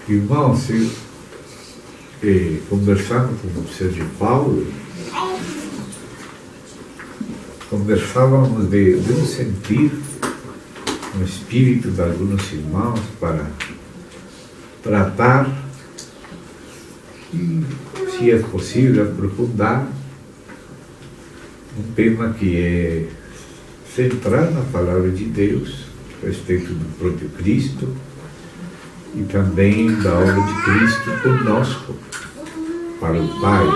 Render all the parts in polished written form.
Irmãos, conversando com o Sérgio Paulo, conversávamos de um sentir no espírito de alguns irmãos para tratar e, se é possível, aprofundar um tema que é central na palavra de Deus, a respeito do próprio Cristo e também da obra de Cristo conosco, para o Pai.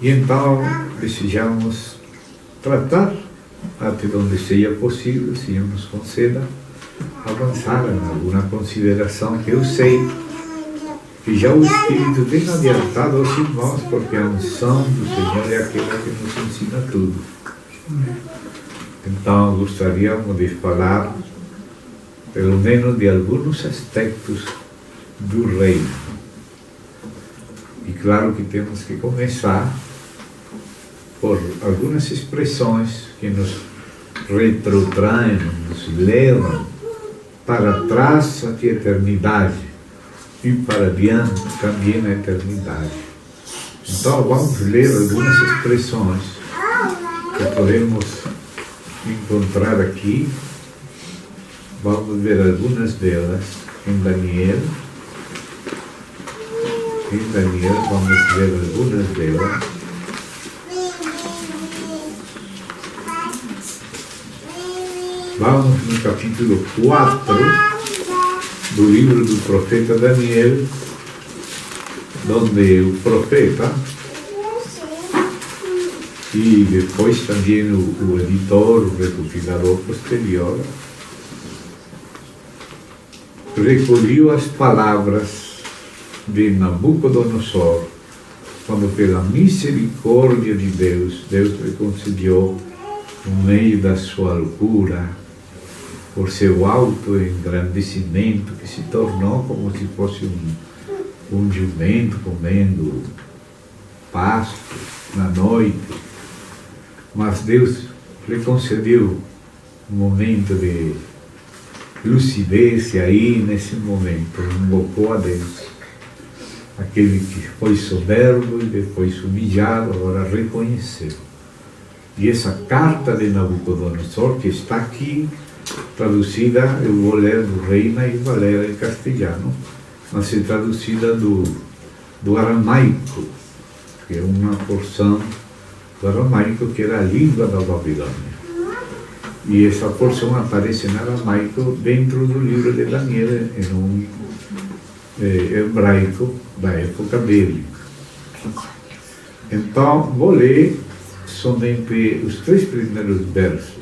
E então desejamos tratar, até onde seja possível, se Deus nos conceda, avançar em alguma consideração que eu sei que já o Espírito tem adiantado aos irmãos, porque a unção do Senhor é aquela que nos ensina tudo. Então gostaríamos de falar pelo menos de alguns aspectos do reino. E claro que temos que começar por algumas expressões que nos retrotraem, nos levam para trás até a eternidade e para diante também a eternidade. Então vamos ler algumas expressões que podemos encontrar aqui. Vamos ver algumas delas em Daniel. Em Daniel vamos ver algumas delas. Vamos no capítulo 4 do livro do profeta Daniel, onde o profeta e depois também o editor, o recopilador posterior, recolheu as palavras de Nabucodonosor, quando pela misericórdia de Deus, Deus lhe concedeu, no meio da sua loucura, por seu auto-engrandecimento, que se tornou como se fosse um jumento comendo pasto na noite. Mas Deus lhe concedeu um momento de lucidez, e aí, nesse momento, invocou a Deus. Aquele que foi soberbo e depois humilhado, agora reconheceu. E essa carta de Nabucodonosor, que está aqui, traduzida, eu vou ler do Reina e Valera em castelhano, mas é traduzida do aramaico, que é uma porção do aramaico que era a língua da Babilônia. E essa porção aparece em aramaico dentro do livro de Daniel, em um hebraico da época bélica. Então, vou ler somente os 3 primeiros versos.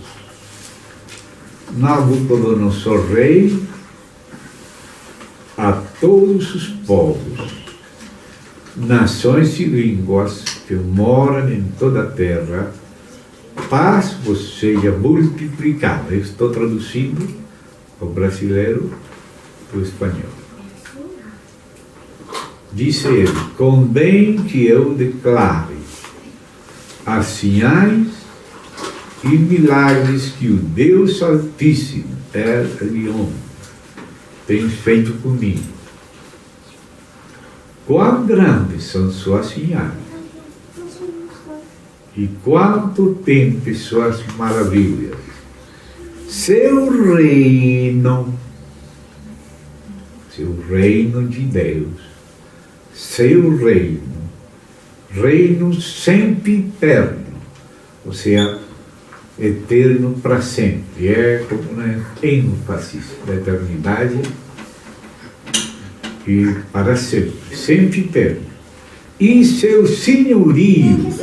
Nabucodonosor, rei, a todos os povos, nações e línguas que moram em toda a terra, paz vos seja multiplicada. Eu estou traduzindo o brasileiro para o espanhol. Disse ele: convém que eu declare as sinais e milagres que o Deus Altíssimo, El-Elyon, tem feito comigo. Quão grandes são suas sinais e quanto tempo suas maravilhas. Seu reino de Deus, seu reino sempiterno, ou seja, eterno para sempre. É como uma ênfase da eternidade e para sempre, sempiterno. E seu senhorio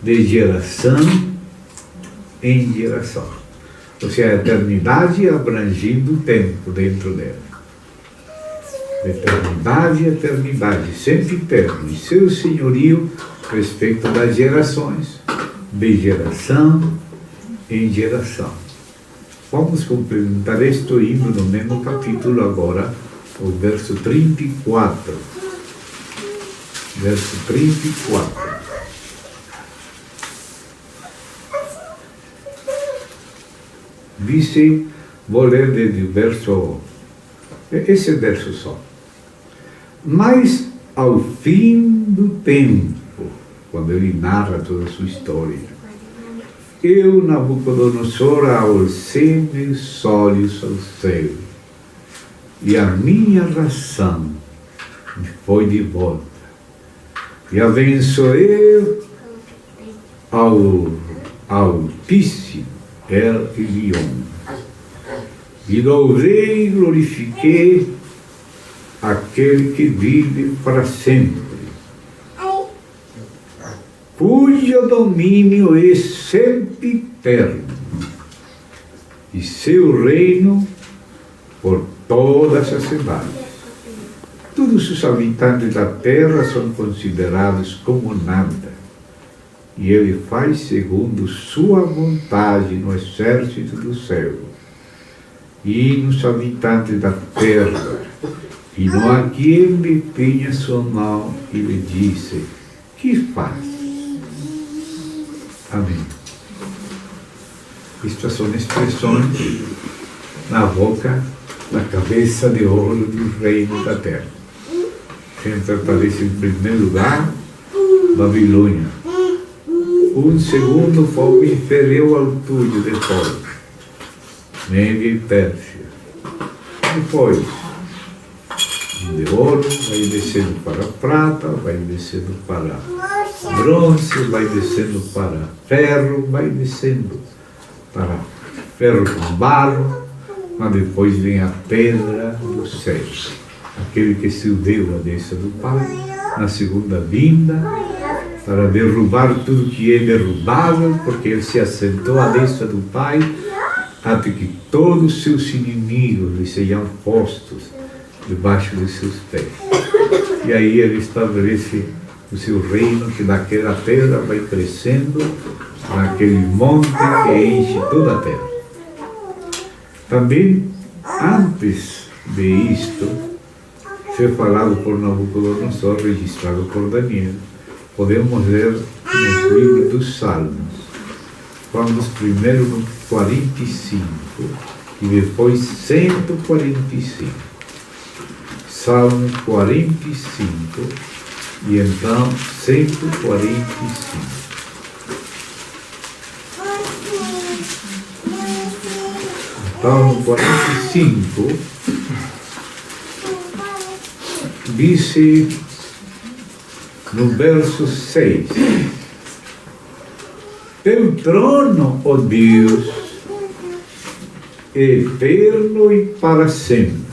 de geração em geração. Ou seja, a eternidade abrangindo o tempo dentro dela. Eternidade, eternidade, sempre eterno. E seu senhorio respeito das gerações, de geração em geração. Vamos complementar isto indo no mesmo capítulo agora, o verso 34. Verso 34. Dice: Vou ler desde o verso, esse verso só. Mas ao fim do tempo, quando ele narra toda a sua história, eu, Nabucodonosor, alcei meus olhos ao céu, e a minha razão me foi de volta, e abençoei ao Altíssimo, El Elyon, e louvei e glorifiquei aquele que vive para sempre, cujo domínio é sempiterno, e seu reino por todas as idades. Todos os habitantes da terra são considerados como nada, e ele faz segundo sua vontade no exército do céu, e nos habitantes da terra, e não há quem lhe tenha sua mão e lhe disse: que faz? Amém. Estas são expressões na boca, na cabeça de ouro do reino da terra. Sempre aparece em primeiro lugar Babilônia. Um segundo fogo inferior ao túnel de fogo, Média e Pérsia. Depois, de ouro vai descendo para prata, vai descendo para bronze, vai descendo para ferro, vai descendo para ferro com barro, mas depois vem a pedra do céu, aquele que se deu à destra do Pai na segunda vinda, para derrubar tudo que é derrubável, porque ele se assentou à destra do Pai, até que todos os seus inimigos lhe sejam postos debaixo de seus pés. E aí ele estabelece o seu reino, que daquela terra vai crescendo naquele monte que enche toda a terra. Também, antes de isto, foi falado por Nabucodonosor, registrado por Daniel. Podemos ler nos livros dos Salmos, vamos primeiro no 45 e depois 145. Salmo 45 e então 145. Então, no 45, diz no verso 6: teu trono, ó Deus, é eterno e para sempre.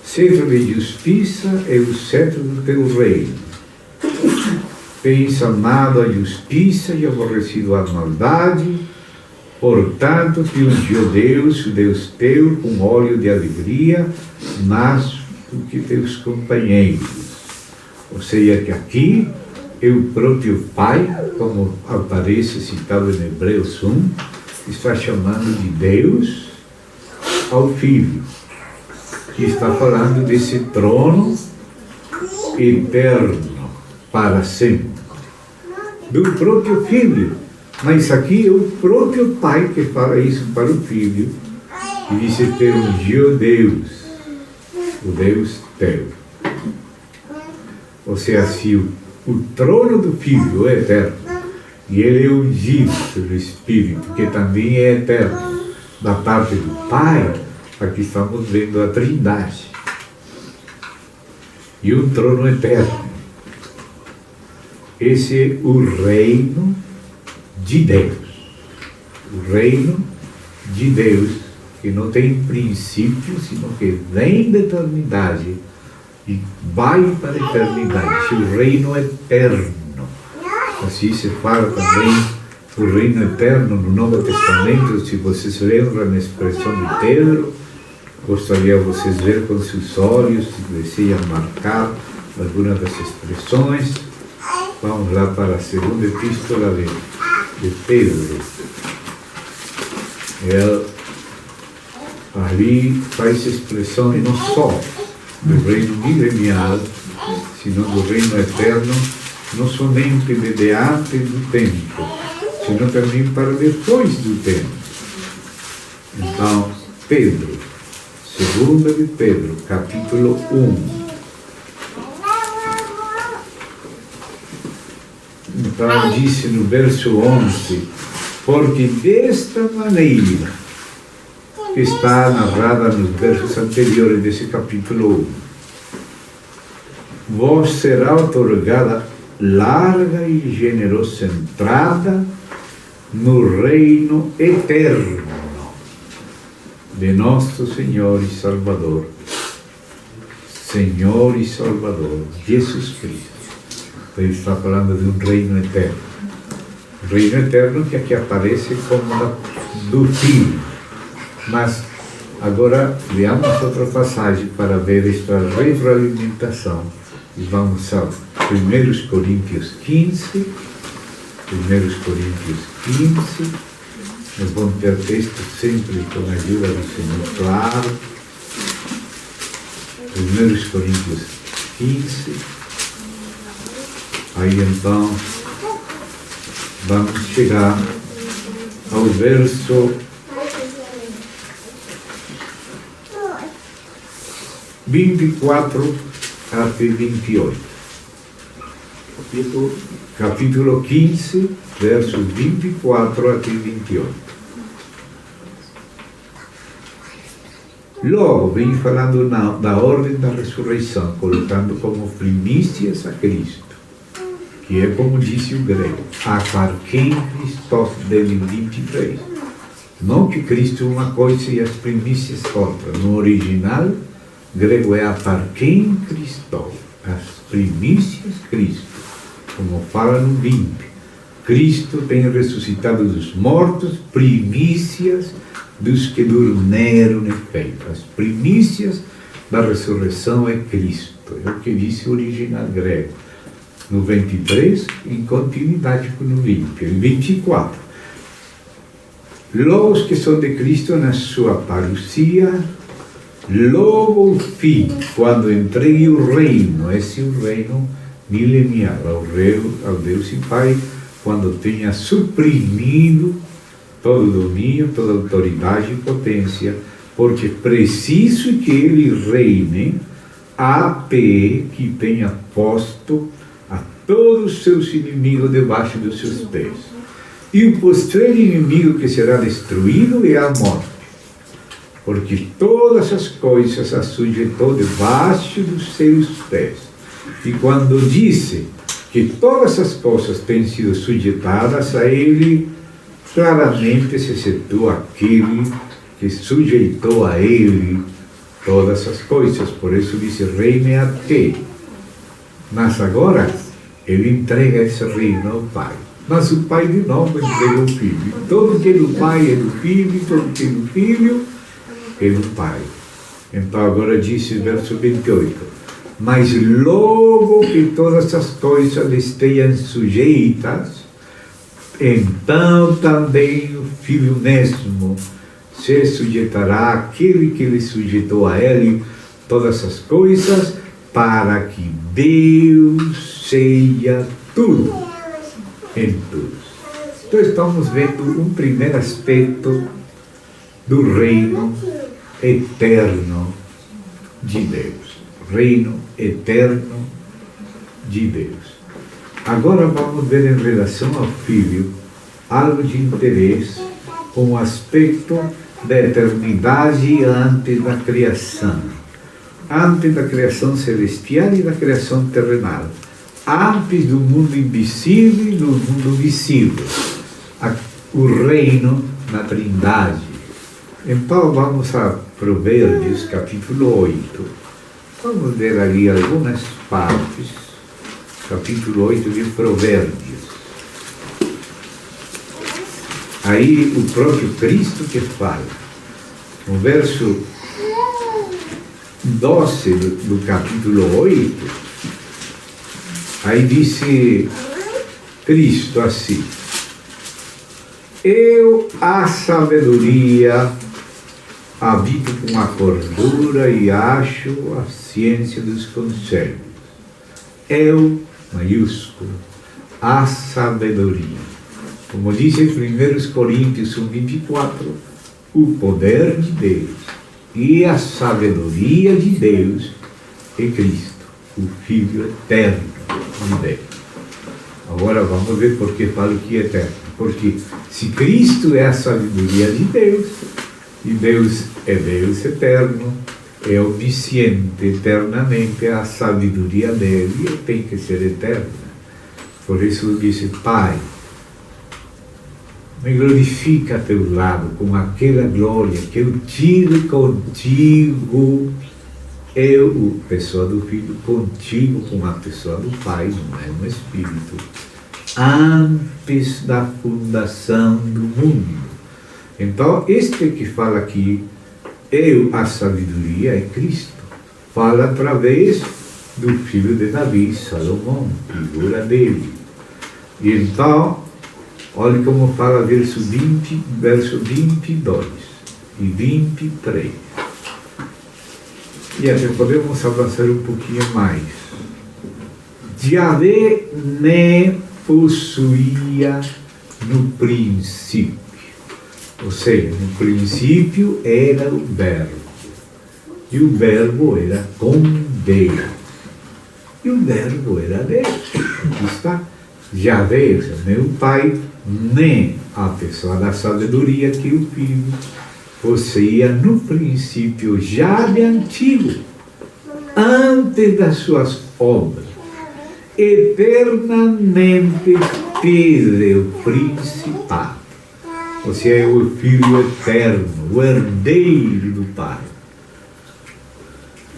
Cetro de justiça é o cetro do teu reino. Tens amado a justiça e aborrecido a maldade, portanto te ungiu Deus, o Deus teu, com óleo de alegria, mais do que teus companheiros. Ou seja, que aqui é o próprio Pai, como aparece citado em Hebreus 1, está chamando de Deus ao Filho, que está falando desse trono eterno para sempre, do próprio Filho. Mas aqui é o próprio Pai que fala isso para o Filho, e diz: te ungiu Deus, o Deus teu. Ou seja, se o trono do Filho é eterno, e ele é ungido pelo Espírito, que também é eterno, da parte do Pai, aqui estamos vendo a Trindade. E o trono eterno. Esse é o reino de Deus. O reino de Deus, que não tem princípio, sino que vem da eternidade e vai para a eternidade. O reino eterno. Assim se fala também o reino eterno no Novo Testamento. Se vocês lembram na expressão de Pedro, gostaria vocês ver com seus olhos, se desejam marcar alguma das expressões. Vamos lá para a segunda epístola de Pedro. Ele ali faz expressões não só do reino milenial, sino do reino eterno, não somente de antes do tempo, sino também para depois do tempo. Pedro, segunda de Pedro, capítulo 1. Então disse no verso 11, porque desta maneira, que está narrada nos versos anteriores desse capítulo 1, vos será otorgada larga e generosa entrada no reino eterno de nosso Senhor e Salvador, Jesus Cristo. Ele está falando de um reino eterno. O reino eterno que aqui aparece como do Filho. Mas agora leamos outra passagem para ver esta retroalimentação. E vamos a 1 Coríntios 15. 1 Coríntios 15. Nós vamos ter texto sempre com a ajuda do Senhor, claro. 1 Coríntios 15. Aí então vamos chegar ao verso 24 até 28. Capítulo 15, versos 24 até 28. Logo, vem falando da ordem da ressurreição, colocando como primícias a Cristo, que é como disse o grego, aparquem Christos dele 23. Não que Cristo é uma coisa e as primícias outra. No original grego é aparquem Christos, as primícias Cristo, como fala no 20. Cristo tem ressuscitado dos mortos, primícias dos que dormiram no efeito. As primícias da ressurreição é Cristo, é o que disse o original grego. No 23, em continuidade com o 20. Em 24, logo os que são de Cristo na sua parousia, logo o fim, quando entregue o reino, esse é o reino milenial, ao Deus e Pai, quando tenha suprimido todo domínio, toda autoridade e potência, porque preciso que ele reine até que tenha posto a todos os seus inimigos debaixo dos seus pés. E o postreiro inimigo que será destruído é a morte, porque todas as coisas as sujeitou debaixo dos seus pés. E quando disse que todas as coisas têm sido sujeitadas a ele, claramente se citou aquele que sujeitou a ele todas as coisas. Por isso disse, reine até. Mas agora, ele entrega esse reino ao Pai. Mas o Pai de novo entrega o Filho. Todo que é do Pai é do Filho, todo que é do Filho é do Pai. Então agora disse verso 28. Mas logo que todas as coisas estejam sujeitas, então também o Filho mesmo se sujeitará àquele que lhe sujeitou a ele todas as coisas, para que Deus seja tudo em todos. Então estamos vendo um primeiro aspecto do reino eterno de Deus. Reino eterno de Deus. Agora vamos ver em relação ao Filho algo de interesse com o aspecto da eternidade antes da criação. Antes da criação celestial e da criação terrenal. Antes do mundo invisível e do mundo visível. O reino na Trindade. Então vamos a Provérbios, capítulo 8. Vamos ver ali algumas partes. Capítulo 8 de Provérbios. Aí o próprio Cristo que fala. No verso 12 do capítulo 8, aí disse Cristo assim: eu, a sabedoria, habito com a cordura e acho a ciência dos conselhos. Eu, maiúsculo, a sabedoria. Como diz em 1 Coríntios 1:24, o poder de Deus e a sabedoria de Deus é Cristo, o Filho eterno de Deus. Agora vamos ver por que falo que é eterno. Porque se Cristo é a sabedoria de Deus, e Deus é Deus eterno, é onisciente eternamente, a sabedoria dele tem que ser eterna. Por isso disse: Pai, me glorifica a teu lado com aquela glória que eu tive contigo, eu, pessoa do Filho, contigo com a pessoa do Pai, no mesmo Espírito, antes da fundação do mundo. Então, este que fala aqui, eu, a sabedoria, é Cristo. Fala através do filho de Davi, Salomão, figura dele. E então, olha como fala verso 22 e 23. E até podemos avançar um pouquinho mais. Yahvé ne possuía no princípio. Ou seja, no princípio era o Verbo. E o Verbo era com Deus. E o Verbo era Deus. Aqui está. Yahvé, meu Pai, nem a pessoa da sabedoria que o Filho possuía no princípio, já de antigo, antes das suas obras, eternamente teve o principado. Ou seja, é o Filho eterno, o herdeiro do Pai.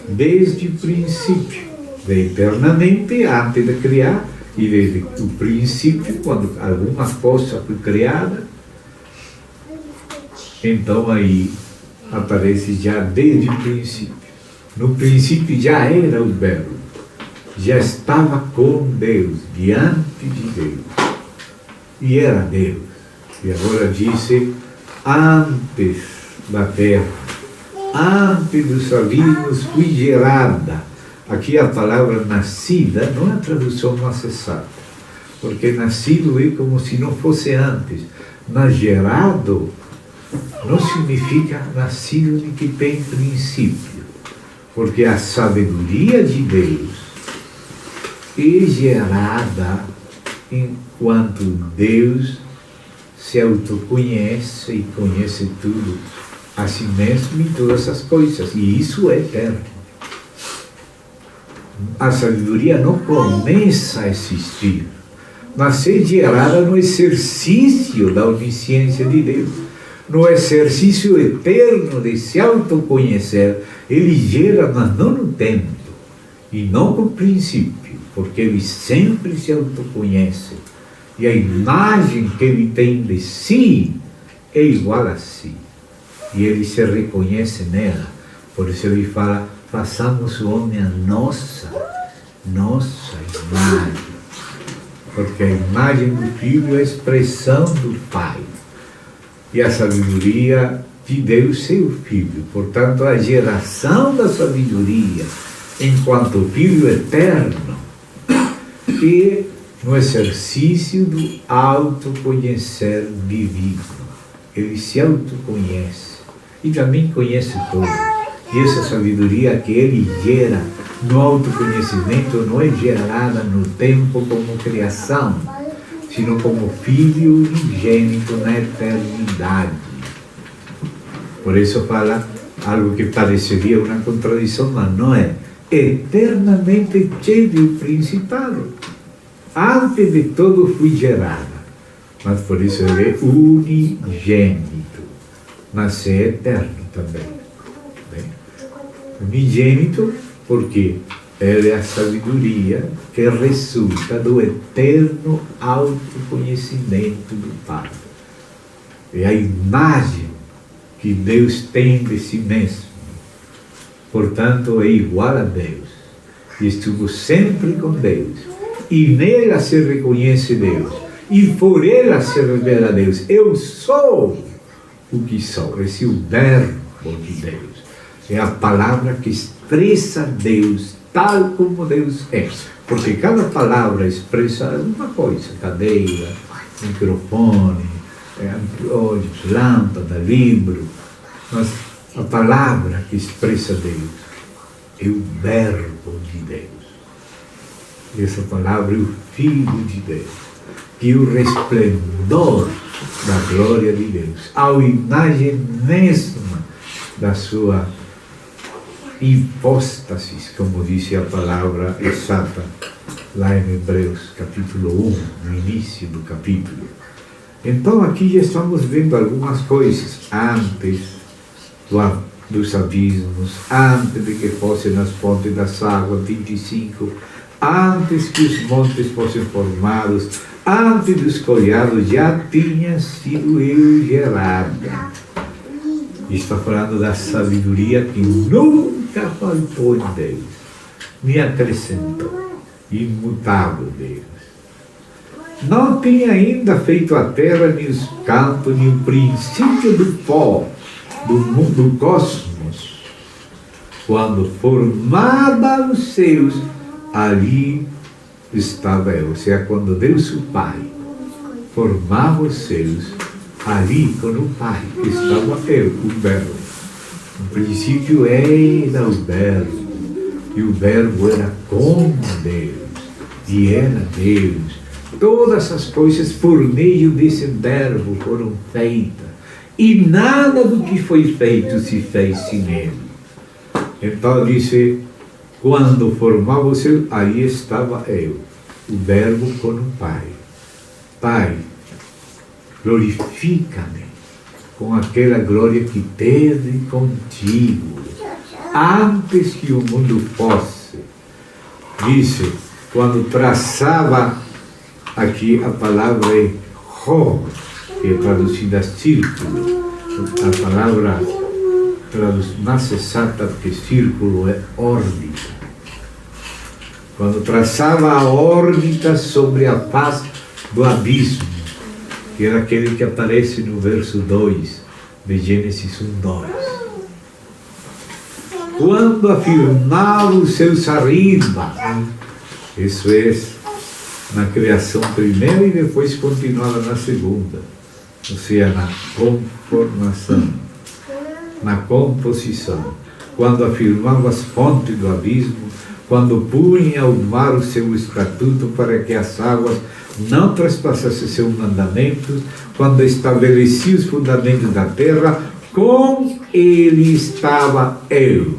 Desde o princípio, eternamente, antes de criar, e desde o princípio, quando alguma coisa foi criada, então aí aparece já desde o princípio. No princípio já era o Verbo, já estava com Deus, diante de Deus, e era Deus. E agora disse, antes da terra, antes dos abismos fui gerada. Aqui a palavra nascida não é a tradução mais exata, porque nascido é como se não fosse antes. Mas gerado não significa nascido de que tem princípio, porque a sabedoria de Deus é gerada enquanto Deus se autoconhece e conhece tudo a si mesmo e todas as coisas, e isso é eterno. A sabedoria não começa a existir, mas é gerada no exercício da onisciência de Deus, no exercício eterno de se autoconhecer. Ele gera, mas não no tempo, e não com princípio, porque ele sempre se autoconhece. E a imagem que ele tem de si é igual a si. E ele se reconhece nela. Por isso ele fala, façamos o homem a nossa imagem. Porque a imagem do Filho é a expressão do Pai. E a sabedoria de Deus é o Filho. Portanto, a geração da sabedoria, enquanto Filho eterno, e no exercício do autoconhecer divino. Ele se autoconhece e também conhece todos. E essa sabedoria que ele gera no autoconhecimento não é gerada no tempo como criação, sino como Filho unigênito na eternidade. Por isso fala algo que pareceria uma contradição, mas não é. Eternamente teve o principado. Antes de todo fui gerada, mas por isso ele é unigênito, mas é eterno também. Bem, unigênito porque ele é a sabedoria que resulta do eterno autoconhecimento do Pai. É a imagem que Deus tem de si mesmo. Portanto, é igual a Deus. E estuvo sempre com Deus. E nela se reconhece Deus, e por ela se revela Deus. Eu sou o que sou. Esse é o Verbo de Deus. É a palavra que expressa Deus tal como Deus é. Porque cada palavra expressa uma coisa. Cadeira, microfone, anteolhos, lâmpada, livro. Mas a palavra que expressa Deus é o verbo de Deus. Essa palavra é o Filho de Deus, que é o resplendor da glória de Deus, a imagem mesma da sua hipóstasis, como disse a palavra exata lá em Hebreus capítulo 1, no início do capítulo. Então aqui já estamos vendo algumas coisas antes dos abismos, antes de que fossem as fontes das águas, 25, antes que os montes fossem formados, antes dos collados, já tinha sido eu gerada. Está falando da sabedoria que nunca faltou em Deus, me acrescentou, imutável Deus. Não tinha ainda feito a terra, nem os campos, nem o princípio do pó, do mundo, do cosmos. Quando formava os céus, ali estava eu. Ou seja, quando Deus o Pai formava os céus, ali com o Pai estava eu, o Verbo. No princípio era o Verbo, e o Verbo era com Deus, e era Deus. Todas as coisas por meio desse Verbo foram feitas, e nada do que foi feito se fez sem ele. Então disse, quando formava o céu, aí estava eu, o Verbo com o Pai. Pai, glorifica-me com aquela glória que teve contigo, antes que o mundo fosse. Disse, quando traçava, aqui a palavra é Rho, que é traduzida círculo. A palavra mais exata, porque círculo é órbita. Quando traçava a órbita sobre a face do abismo, que era aquele que aparece no verso 2 de Gênesis 1:2. Quando afirmava os seus arriba, isso é na criação primeira e depois continuava na segunda, ou seja, na conformação, na composição. Quando afirmava as fontes do abismo, quando punha ao mar o seu estatuto para que as águas não trespassassem seus mandamentos, quando estabelecia os fundamentos da terra, com ele estava eu,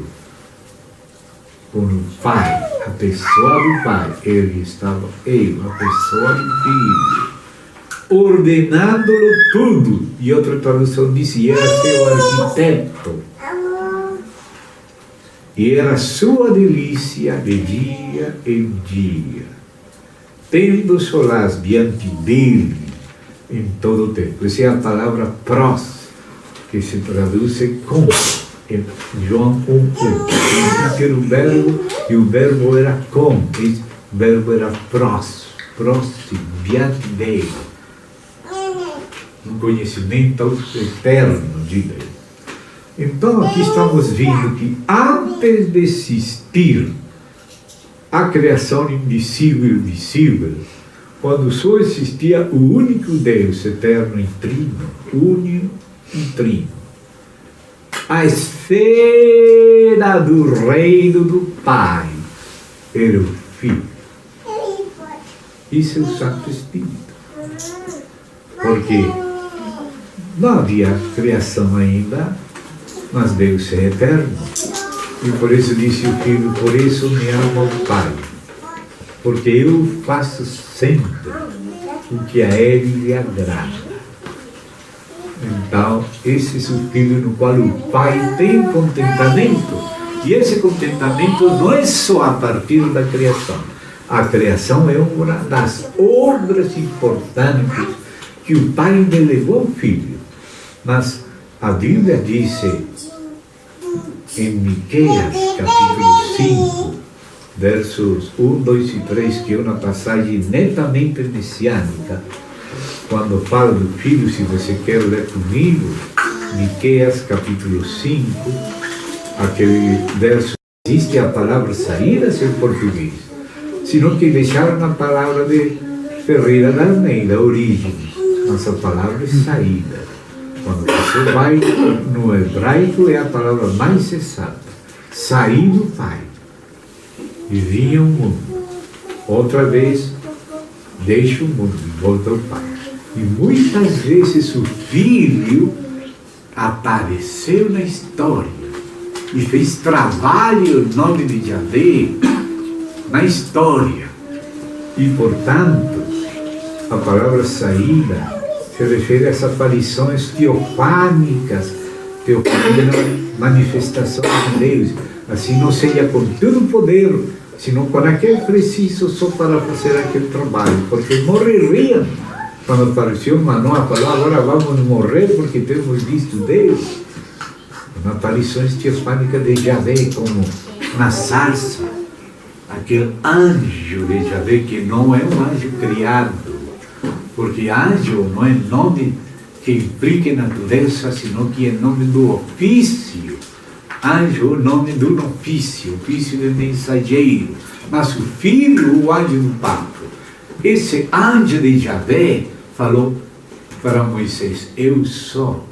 com o Pai, a pessoa do Pai, ele estava eu, a pessoa do Filho, ordenando-lo tudo. E outra tradução disse, era seu arquiteto, e era sua delícia de dia em dia, tendo solaz diante dele em todo o tempo. Essa é a palavra pros, que se traduz com, em João 1:1. Era o verbo, e o verbo era com, o verbo era próximo, diante dele. Um conhecimento eterno de Deus. Então aqui estamos vendo que antes de existir a criação invisível e visível, quando só existia o único Deus eterno e trino, único e trino, a esfera do reino do Pai era o Filho e seu Santo Espírito, porque não havia criação ainda, mas Deus é eterno. E por isso disse o Filho, por isso me ama o Pai, porque eu faço sempre o que a Ele lhe agrada. Então, esse é o Filho no qual o Pai tem contentamento. E esse contentamento não é só a partir da criação. A criação é uma das obras importantes que o Pai delegou ao Filho. Mas a Bíblia diz em Miqueias, capítulo 5, versos 1, 2 e 3, que é uma passagem netamente messiânica, quando fala do Filho, se você quer ler comigo, Miqueias, capítulo 5, aquele verso, existe a palavra saídas em português, senão que deixaram a palavra de Ferreira da Almeida, origem, mas a palavra é saída. Quando você vai no hebraico, é a palavra mais exata. Sair do Pai e vir ao mundo. Outra vez, deixa o mundo e volta ao Pai. E muitas vezes o Filho apareceu na história e fez trabalho em nome de Yahvé na história. E, portanto, a palavra saída se refere a essas aparições teofânicas, manifestação de Deus. Assim não seja com todo o poder, senão com aquele preciso só para fazer aquele trabalho, porque morreriam. Quando apareceu Manoá, falou, agora vamos morrer porque temos visto Deus. Aparições teofânicas de Yahvé, como na sarça, aquele anjo de Yahvé, que não é um anjo criado, porque anjo não é nome que implica natureza, senão que é nome do ofício. Anjo é o nome do ofício de mensageiro. Mas o filho, o anjo do pacto, esse anjo de Yahvé falou para Moisés, eu sou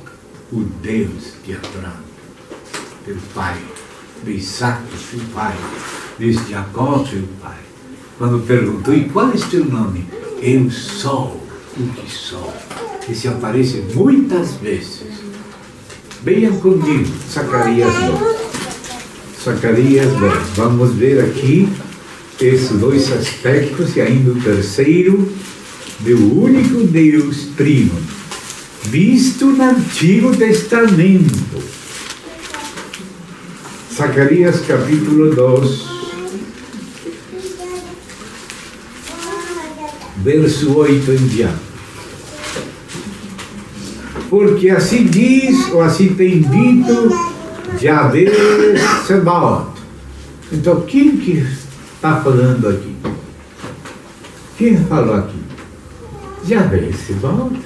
o Deus de Abraão, teu pai, de Isaac, seu pai, de Jacó, seu pai. Quando perguntou, e qual é o teu nome? Eu sou o que sou. E se aparece muitas vezes. Venham comigo, Zacarias 2. Zacarias 2. Vamos ver aqui esses dois aspectos, e ainda o terceiro, do único Deus trino, visto no Antigo Testamento. Zacarias capítulo 2, verso 8 em diante. Porque assim diz, ou assim tem dito, Yahvé Sebaot. Então, quem que está falando aqui? Quem falou aqui? Yahvé Sebaot.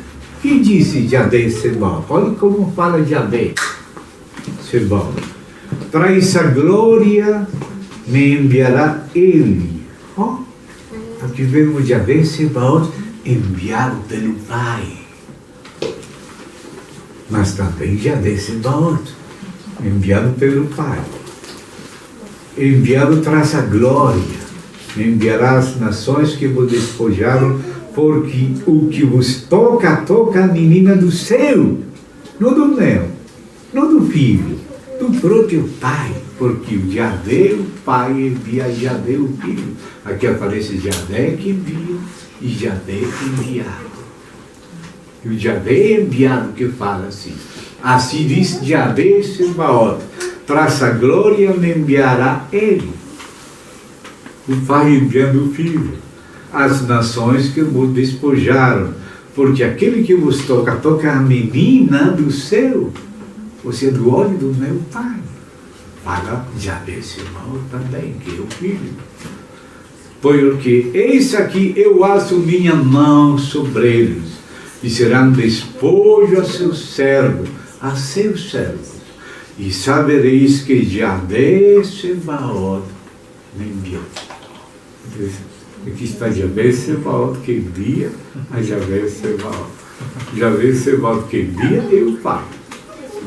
Quem disse Yahvé Sebaot? Olha como fala Yahvé Sebaot. Traz a glória, me enviará Ele. Oh, aqui vemos Yahvé Sebaot enviado pelo Pai. Mas também Yahvé Sebaot, enviado pelo Pai. Enviado traz a glória, enviará as nações que vos despojaram, porque o que vos toca, toca a menina do céu, não do mel, não do filho, do próprio Pai, porque o Yahvé, o Pai, envia Yahvé, o Filho. Aqui aparece Yahvé que envia e Yahvé que enviado. E o Yahvé enviado que fala assim. Assim diz Yahvé Sebaot, traz a glória, me enviará Ele. O Pai enviando o Filho. As nações que vos despojaram, porque aquele que vos toca, toca a menina do céu, ou seja, do olho do meu Pai. Fala Yahvé Sebaot também, que é o Filho. Porque eis aqui eu alço minha mão sobre eles, e serão despojo a seus servos, e sabereis que Yahvé Sebaot me enviou. Aqui está Yahvé Sebaot que envia a Yahvé Sebaot. Yahvé Sebaot que envia é o Pai.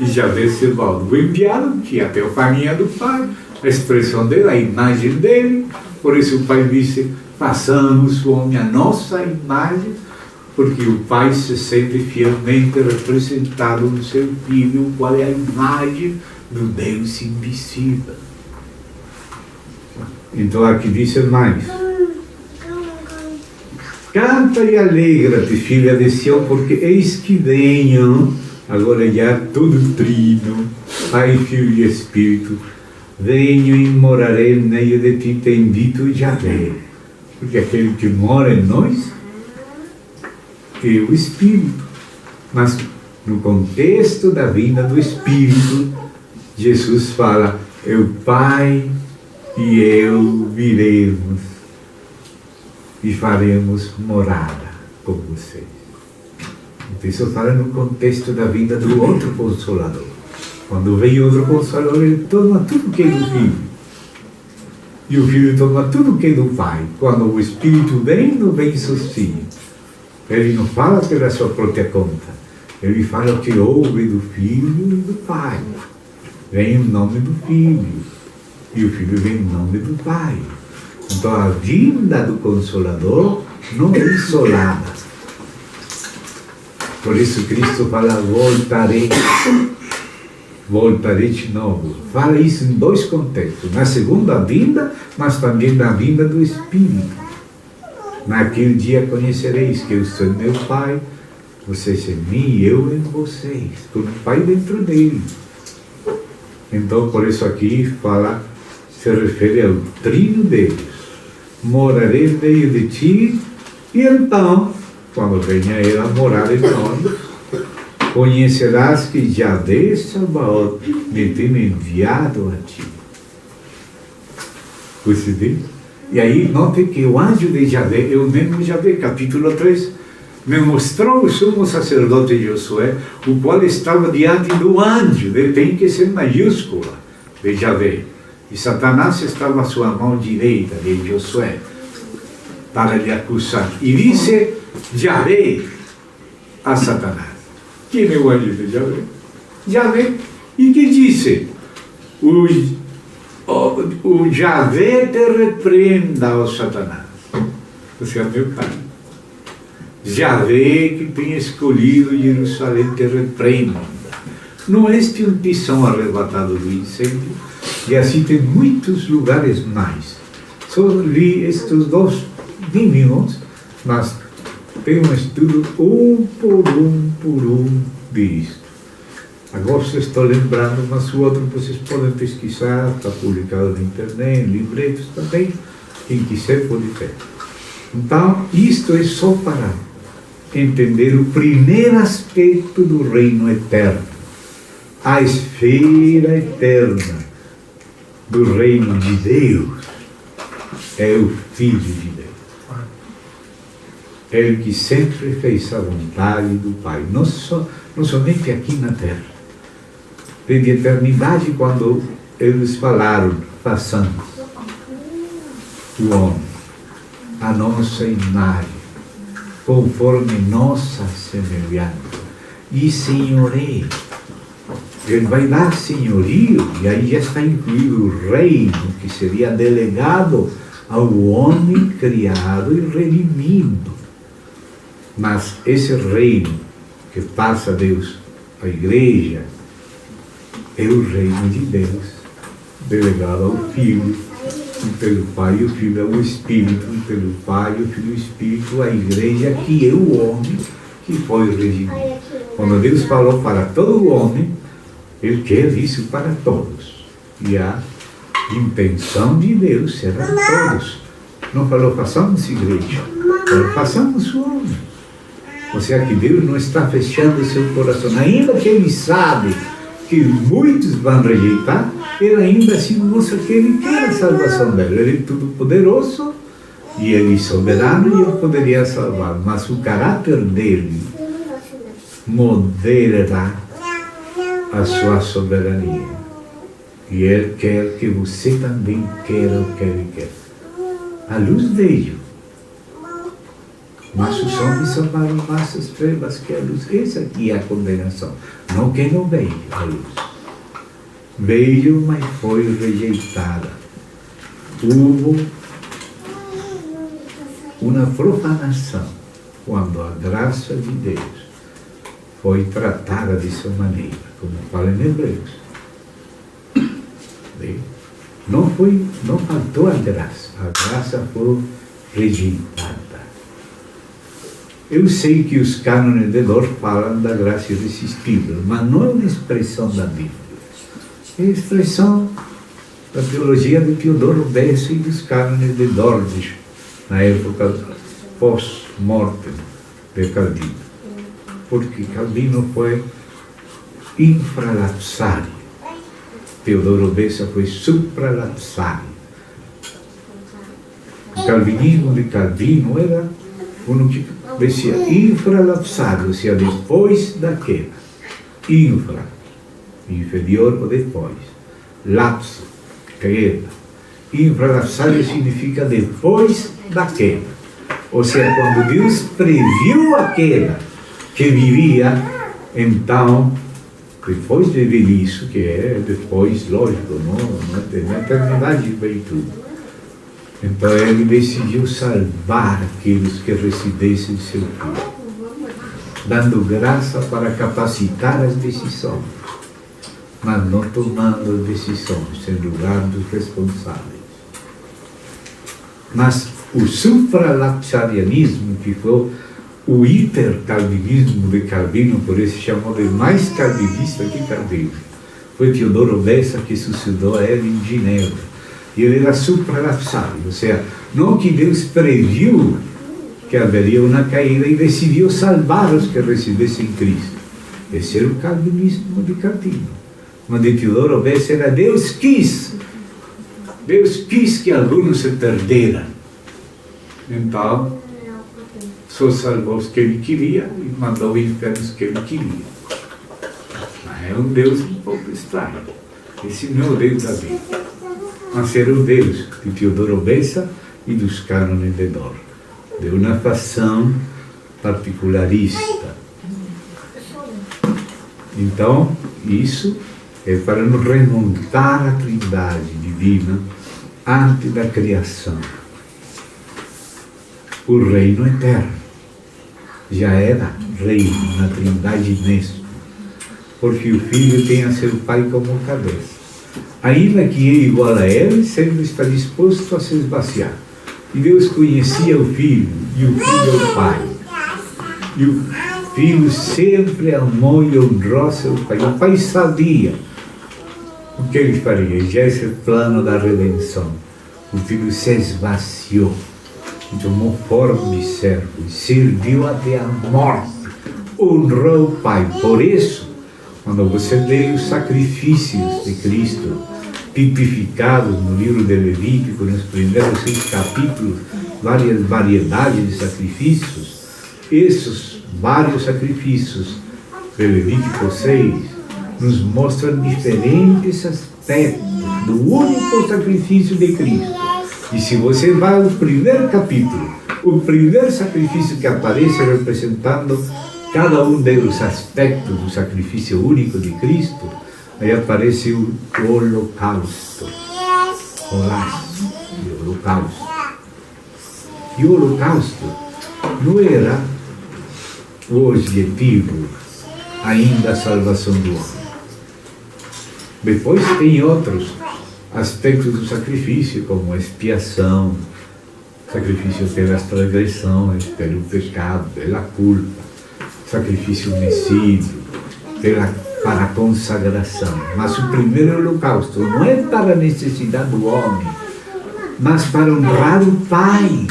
E Yahvé Sebaot, o enviado, que é a teofania do Pai, a expressão dele, a imagem dele. Por isso o Pai disse, façamos o homem a nossa imagem, porque o Pai se sente fielmente representado no seu Filho, o qual é a imagem do Deus invisível. Então aqui diz mais. Canta e alegra-te, filha de Sião, porque eis que venho, agora já todo trino, Pai, Filho e Espírito, venho e morarei no meio de ti, tem dito Yahvé, porque aquele que mora em nós é o Espírito. Mas no contexto da vinda do Espírito, Jesus fala, é o Pai e eu viremos e faremos morada com vocês. Então isso fala no contexto da vinda do outro Consolador. Quando vem outro Consolador, ele toma tudo que é do Filho. E o Filho toma tudo que é do Pai. Quando o Espírito vem, não vem sozinho. Ele não fala pela sua própria conta. Ele fala o que ouve do Filho e do Pai. Vem o nome do Filho, e o Filho vem em nome do Pai. Então a vinda do Consolador não é isolada. Por isso Cristo fala, voltarei de novo. Fala isso em dois contextos. Na segunda vinda, mas também na vinda do Espírito. Naquele dia conhecereis que eu sou meu Pai, vocês em mim e eu em vocês, com o Pai dentro dele. Então, por isso aqui fala, se refere ao trino deles. Morarei no meio de ti, e então, quando venha ele a morar em nós, conhecerás que Yahvé Sabaoth me tem enviado a ti. Percebeu? E aí, note que o anjo de Yahvé, eu mesmo Yahvé, capítulo 3, me mostrou o sumo sacerdote Josué, o qual estava diante do anjo, tem que ser maiúscula, de Yahvé. E Satanás estava à sua mão direita de Josué, para lhe acusar. E disse Yahvé a Satanás. Quem é o anjo de Yahvé? Yahvé. E que disse? O Yahvé te repreenda, ó Satanás. Você é meu pai. Yahvé que tem escolhido Jerusalém te repreenda. Não este um tição arrebatado do incêndio? E assim tem muitos lugares mais. Só li estes dois mínimos, mas tem um estudo por um disto. Agora vocês estão lembrando, mas o outro vocês podem pesquisar, está publicado na internet, em livretos também, quem quiser pode ver. Então, isto é só para entender o primeiro aspecto do reino eterno, a esfera eterna do reino de Deus, é o Filho de Deus. É o que sempre fez a vontade do Pai, não somente aqui na terra. Desde a eternidade, quando eles falaram, façamos o homem a nossa imagem, conforme nossa semelhança, e senhoreio. Ele vai dar senhorio, e aí já está incluído o reino, que seria delegado ao homem criado e redimido. Mas esse reino que passa a Deus, a igreja, é o reino de Deus, delegado ao Filho, e pelo Pai, o Filho é o Espírito, e pelo Pai, o Filho e o Espírito, a igreja que é o homem que foi redimido. Quando Deus falou para todo o homem, Ele quer isso para todos. E a intenção de Deus será todos. Não falou, façamos igreja, falou, façamos o homem. Ou seja, que Deus não está fechando o seu coração, ainda que Ele sabe que muitos vão rejeitar, Ele ainda assim mostra que Ele quer a salvação dele. Ele é todo poderoso e Ele é soberano e Ele poderia salvar, mas o caráter dele moderará a sua soberania. E Ele quer que você também queira o que Ele quer. A luz veio, mas os homens amaram mais as trevas que a luz. Essa aqui é a condenação. Não que não veio a luz. Veio, mas foi rejeitada. Houve uma profanação quando a graça de Deus foi tratada dessa maneira, como fala em Hebreus. Não faltou a graça foi rejeitada. Eu sei que os cânones de Dort falam da graça irresistível, mas não é uma expressão da Bíblia. É a expressão da teologia de Teodoro Bessa e dos cânones de Dort, na época pós-morte de Calvino. Porque Calvino foi infralapsário. Teodoro Bessa foi supralapsário. O calvinismo de Calvino era um que decía infralapsário, ou seja, depois da queda. Infra, inferior ou depois. Lapso, queda. Infralapsário significa depois da queda. Ou seja, quando Deus previu a queda que viria, Então, depois de ver isso, que é depois, lógico, na eternidade vem tudo. Então ele decidiu salvar aqueles que recebessem seu filho, dando graça para capacitar as decisões, mas não tomando as decisões em lugar dos responsáveis. Mas o supralapsarianismo, que foi o hipercalvinismo de Calvino, por isso chamou de mais calvinista que Calvino, foi Teodoro Bessa que sucedeu a ele em Genebra. E ele era supralapsário, ou seja, não que Deus previu que haveria uma caída e decidiu salvar os que recebessem Cristo. Esse era o calvinismo de Calvino. Mas de Teodoro Bessa era Deus quis que alguns se perderam. Então, só salvou os que ele queria e mandou ao inferno os que ele queria. Mas é um Deus um pouco estranho. Esse não é o Deus da Bíblia. Mas era o Deus de Teodoro Bessa e dos cânones de Dor, de uma facção particularista. Então, isso é para nos remontar à Trindade divina antes da criação. O reino eterno já era reino na Trindade mesmo, porque o Filho tem a seu Pai como cabeça. Ainda que é igual a ele, sempre está disposto a se esvaziar. E Deus conhecia o Filho, e o Filho o Pai. E o Filho sempre amou e honrou seu Pai. O Pai sabia o que ele faria, já esse é o plano da redenção. O Filho se esvaziou, e tomou forma de servo, e serviu até a morte, honrou o Pai. Por isso, quando você lê os sacrifícios de Cristo, tipificados no livro de Levítico, nos primeiros 6 capítulos, várias variedades de sacrifícios, esses vários sacrifícios de Levítico 6 nos mostram diferentes aspectos do único sacrifício de Cristo. E se você vai ao primeiro capítulo, o primeiro sacrifício que aparece representando cada um dos aspectos do sacrifício único de Cristo, aí aparece o holocausto. O holocausto. E o holocausto não era o objetivo ainda a salvação do homem. Depois tem outros aspectos do sacrifício, como a expiação, sacrifício pelas transgressões, pelo pecado, pela culpa, sacrifício mecido, para a consagração. Mas o primeiro holocausto não é para a necessidade do homem, mas para honrar o Pai.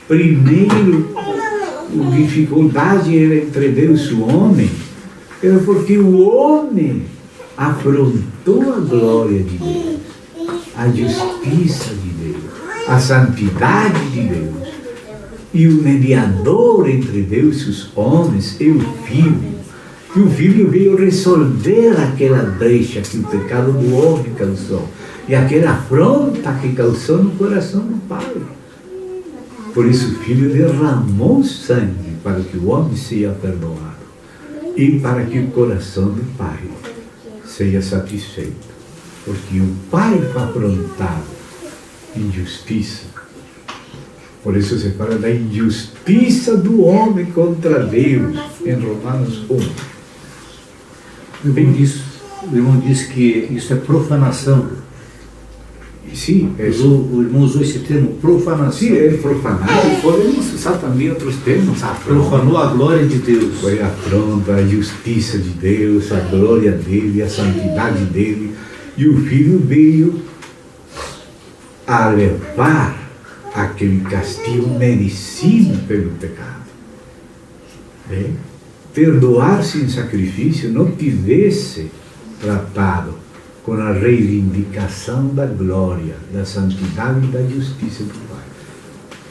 Primeiro, a dificuldade era entre Deus e o homem, era porque o homem afrontou a glória de Deus, a justiça de Deus, a santidade de Deus. E o mediador entre Deus e os homens é o Filho. E o Filho veio resolver aquela brecha que o pecado do homem causou, e aquela afronta que causou no coração do Pai. Por isso o Filho derramou sangue para que o homem seja perdoado e para que o coração do Pai seja satisfeito. Porque o Pai foi afrontado em justiça. Por isso se fala da injustiça do homem contra Deus em Romanos 1. O irmão disse que isso é profanação. Sim, o irmão usou esse termo, profanação. Sim, é profanar. Podemos usar também outros termos. Profanou a glória de Deus. Foi afronta a justiça de Deus, a glória dele, a santidade dele. E o Filho veio a levar aquele castigo merecido pelo pecado. Perdoar-se em sacrifício não tivesse tratado com a reivindicação da glória, da santidade e da justiça do Pai.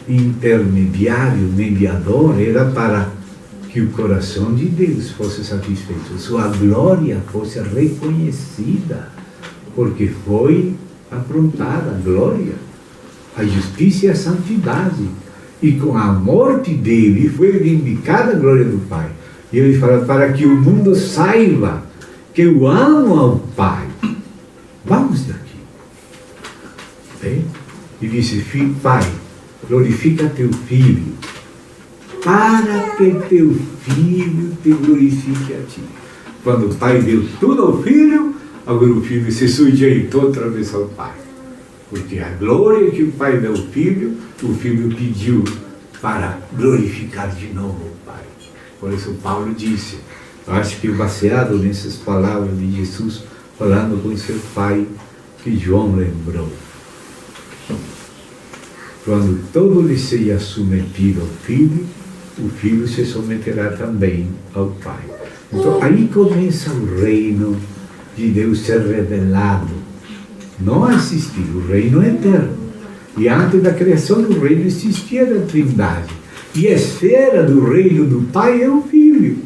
Intermediário, mediador, era para que o coração de Deus fosse satisfeito, sua glória fosse reconhecida, porque foi afrontada a glória, a justiça e a santidade. E com a morte dele foi reivindicada a glória do Pai. E ele fala, para que o mundo saiba que eu amo ao Pai. Vamos daqui. Bem? E disse, Pai, glorifica teu Filho, para que teu Filho te glorifique a ti. Quando o Pai deu tudo ao Filho, agora o Filho se sujeitou outra vez ao Pai. Porque a glória que o Pai deu ao Filho, o Filho pediu para glorificar de novo o Pai. Por isso Paulo disse, acho que baseado nessas palavras de Jesus, falando com seu Pai, que João lembrou. Quando todo lhe seja submetido ao Filho, o Filho se submeterá também ao Pai. Então aí começa o reino de Deus ser revelado, não assistir, o reino é eterno. E antes da criação do reino existia a Trindade. E a esfera do reino do Pai é o Filho.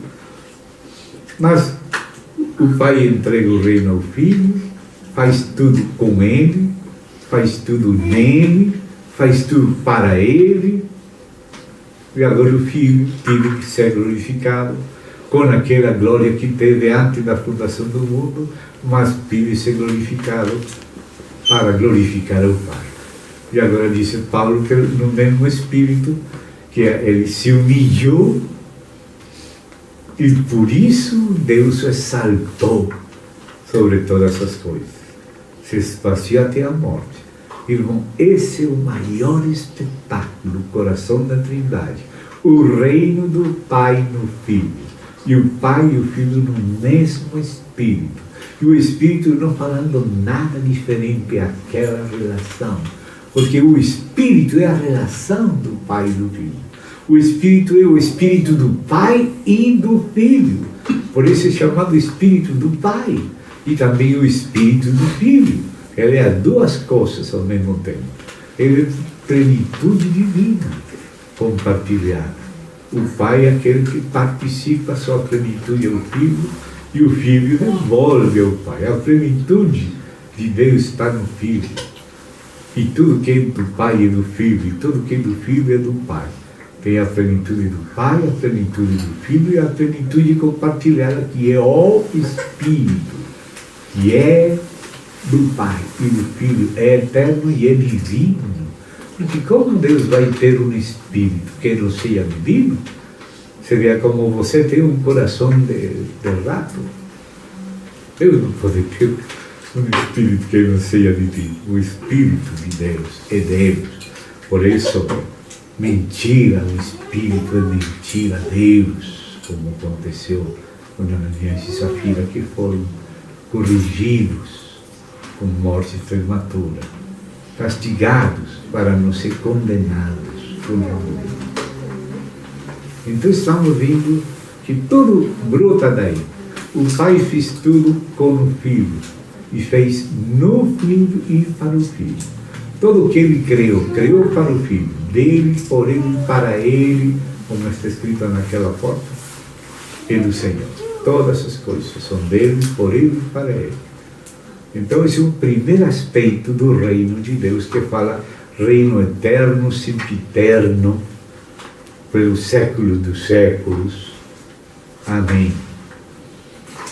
Mas o Pai entrega o reino ao Filho, faz tudo com Ele, faz tudo nele, faz tudo para Ele. E agora o Filho teve que ser glorificado com aquela glória que teve antes da fundação do mundo, mas teve que ser glorificado para glorificar o Pai. E agora disse Paulo que no mesmo Espírito, que ele se humilhou e por isso Deus o exaltou sobre todas as coisas. Se esvaziou até a morte. Irmão, esse é o maior espetáculo, o coração da Trindade. O reino do Pai no Filho. E o Pai e o Filho no mesmo Espírito. E o Espírito não falando nada diferente daquela relação. Porque o Espírito é a relação do Pai e do Filho. O Espírito é o Espírito do Pai e do Filho. Por isso é chamado Espírito do Pai. E também o Espírito do Filho. Ele é duas coisas ao mesmo tempo. Ele é plenitude divina compartilhada. O Pai é aquele que participa a sua plenitude ao Filho. E o Filho devolve ao Pai. A plenitude de Deus está no Filho. E tudo que é do Pai é do Filho, e tudo que é do Filho é do Pai. Tem a plenitude do Pai, a plenitude do Filho e a plenitude compartilhada, que é o Espírito, que é do Pai e do Filho, é eterno e é divino. Porque como Deus vai ter um Espírito que não seja divino? Seria como você ter um coração de rato. Deus não pode ter um Espírito que não seja divino. O Espírito de Deus é Deus. Por isso, mentira, o Espírito é mentira a Deus, como aconteceu com Ananias e Safira, que foram corrigidos com morte prematura, castigados para não ser condenados por Deus. Então estamos vendo que tudo brota daí. O Pai fez tudo com o Filho. E fez no Filho e para o Filho. Tudo o que Ele criou para o Filho. Dele, por Ele, para Ele, como está escrito naquela porta, é do Senhor. Todas as coisas são dele, por Ele e para Ele. Então esse é o primeiro aspecto do reino de Deus, que fala reino eterno, sempiterno, pelos séculos dos séculos. Amém.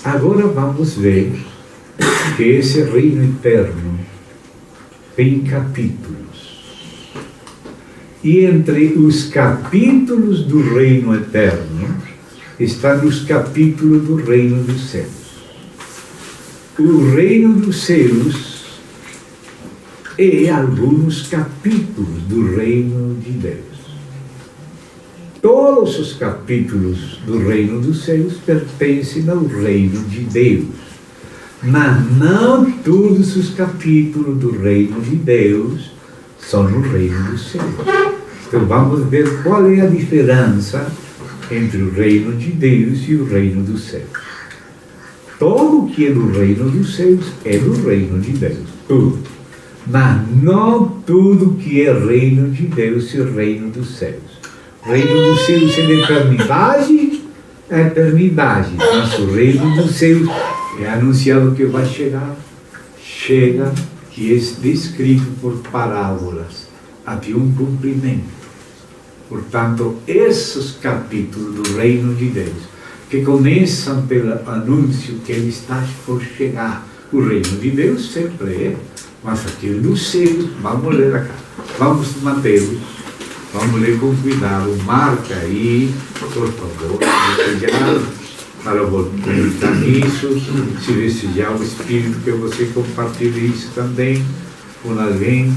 Agora vamos ver que esse reino eterno tem capítulos. E entre os capítulos do reino eterno estão os capítulos do reino dos céus. O reino dos céus é alguns capítulos do reino de Deus. Todos os capítulos do reino dos céus pertencem ao reino de Deus. Mas não todos os capítulos do reino de Deus são no reino dos céus. Então vamos ver qual é a diferença entre o reino de Deus e o reino dos céus. Tudo que é do reino dos céus é do reino de Deus. Tudo. Mas não tudo que é reino de Deus é reino dos céus. O reino dos céus é de eternidade, mas o reino dos céus é anunciado que vai chegar, chega, que é descrito por parábolas, até um cumprimento. Portanto, esses capítulos do reino de Deus que começam pelo anúncio que ele está por chegar. O reino de Deus sempre é, mas aquele dos céus, vamos ler acá, vamos Mateus, vamos ler com cuidado, marca aí, por favor, para voltar nisso, se desejar o Espírito que você compartilhe isso também com alguém.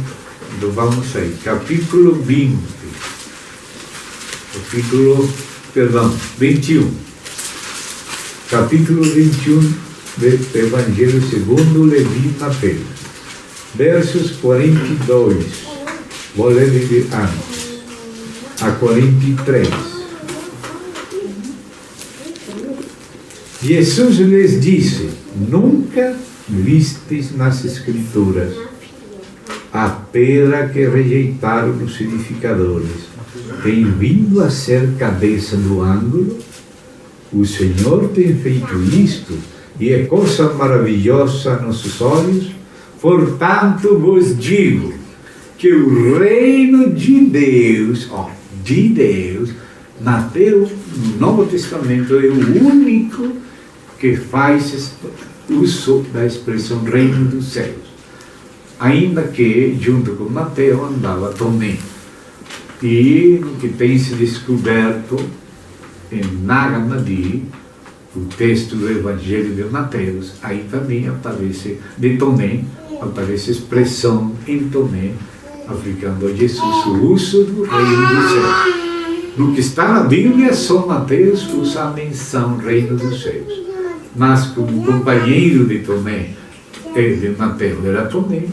Então vamos aí, capítulo 21. Capítulo 21 do Evangelho segundo Levi Mateus, versos 42, vou ler de antes, a 43. Jesus lhes disse: nunca vistes nas Escrituras a pedra que rejeitaram os edificadores, tem vindo a ser cabeça do ângulo? O Senhor tem feito isto, e é coisa maravilhosa a nossos olhos. Portanto vos digo que o reino de Deus, Mateus, no Novo Testamento, é o único que faz uso da expressão reino dos céus. Ainda que, junto com Mateus, andava Tomé. E o que tem se descoberto em Nag Hammadi, o texto do Evangelho de Mateus, aí também aparece, de Tomé, aparece a expressão em Tomé, aplicando a Jesus o uso do reino dos céus. No que está na Bíblia, só Mateus usa a menção reino dos céus. Mas como companheiro de Tomé, de Mateus era Tomé,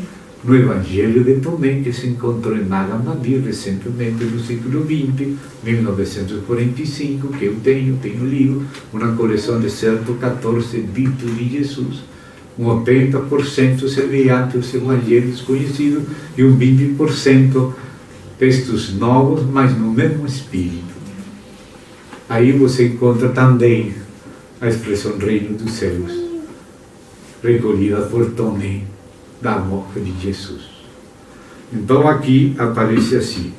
no Evangelho de Tomé, que se encontrou em Nag Hammadi recentemente no século XX, 1945, que eu tenho livro, uma coleção de 114 ditos de Jesus, um 80% semelhante aos evangelhos conhecidos e um 20% textos novos, mas no mesmo espírito. Aí você encontra também a expressão reino dos céus, recolhida por Tomé, da morte de Jesus. Então aqui aparece assim: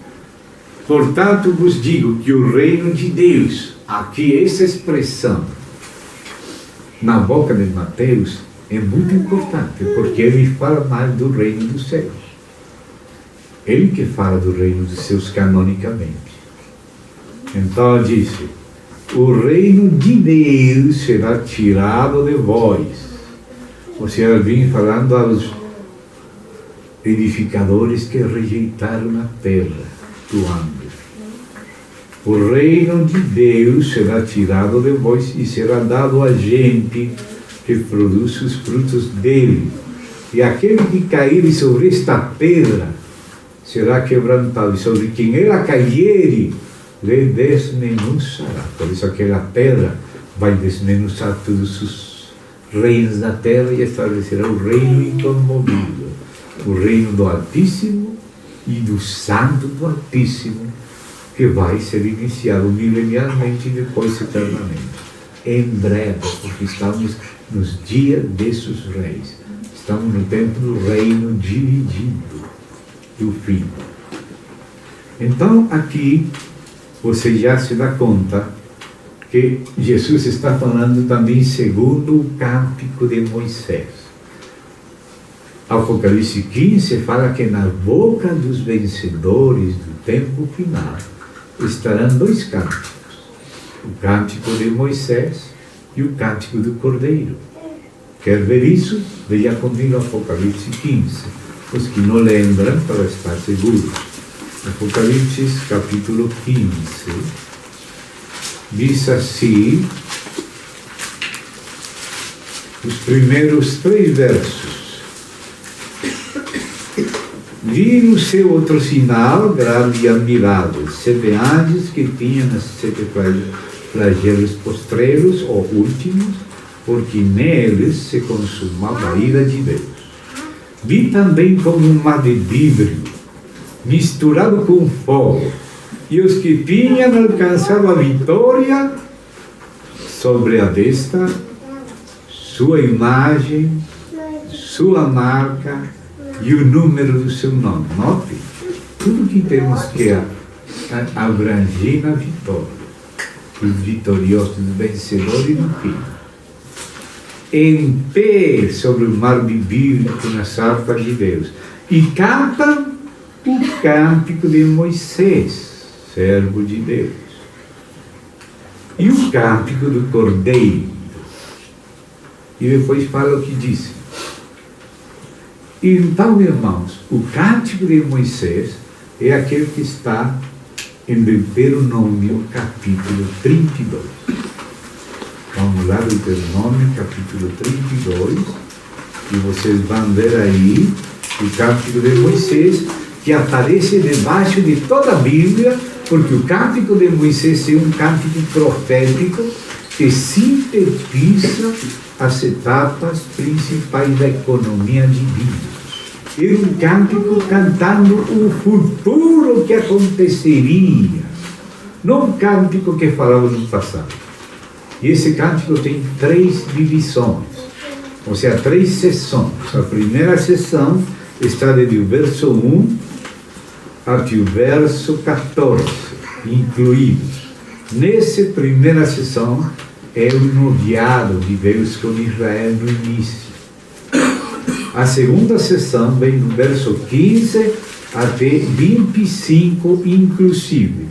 portanto vos digo que o reino de Deus, aqui essa expressão na boca de Mateus é muito importante, porque ele fala mais do reino dos céus. Ele que fala do reino dos céus canonicamente. Então ele disse: o reino de Deus será tirado de vós. Ou seja, ele vem falando aos edificadores que rejeitaram a terra do ângulo. O reino de Deus será tirado de vós e será dado a gente que produz os frutos dele. E aquele que cair sobre esta pedra será quebrantado, e sobre quem ela cair, lhe desmenuçará. Por isso aquela pedra vai desmenuçar todos os reinos da terra e estabelecerá o reino incomovível, o reino do Altíssimo e do Santo do Altíssimo, que vai ser iniciado milenialmente e depois eternamente. Em breve, porque estamos nos dias desses reis. Estamos no tempo do reino dividido, do fim. Então, aqui, você já se dá conta que Jesus está falando também segundo o cântico de Moisés. Apocalipse 15 fala que na boca dos vencedores do tempo final estarão dois cânticos: o cântico de Moisés e o cântico do Cordeiro. Quer ver isso? Veja comigo Apocalipse 15. Os que não lembram, para estar seguros. Apocalipse capítulo 15 diz assim, os primeiros 3 versos: vi no céu outro sinal grave e admirável, 7 anjos que tinham os 7 flagelos postreiros, ou últimos, porque neles se consumava a ira de Deus. Vi também como um mar de vidro, misturado com fogo, e os que tinham alcançado a vitória sobre a besta, sua imagem, sua marca e o número do seu nome. Note, tudo que temos que abranger na vitória. os vitoriosos, os vencedores no fim. Em pé sobre o mar bíblico nas harpas de Deus. E cantam o cântico de Moisés, servo de Deus. E o cântico do Cordeiro. E depois fala o que disse. Então, irmãos, o cântico de Moisés é aquele que está em Deuteronômio, capítulo 32. Vamos lá, Deuteronômio, capítulo 32, e vocês vão ver aí o cântico de Moisés, que aparece debaixo de toda a Bíblia, porque o cântico de Moisés é um cântico profético que sintetiza as etapas principais da economia divina. É um cântico cantando o futuro que aconteceria, não um cântico que falava no passado. E esse cântico tem 3 divisões, ou seja, 3 sessões. A primeira sessão está desde o verso 1 até o verso 14, incluídos. Nessa primeira sessão é o noviado de Deus com Israel no início. A segunda sessão vem do verso 15 até 25, inclusive,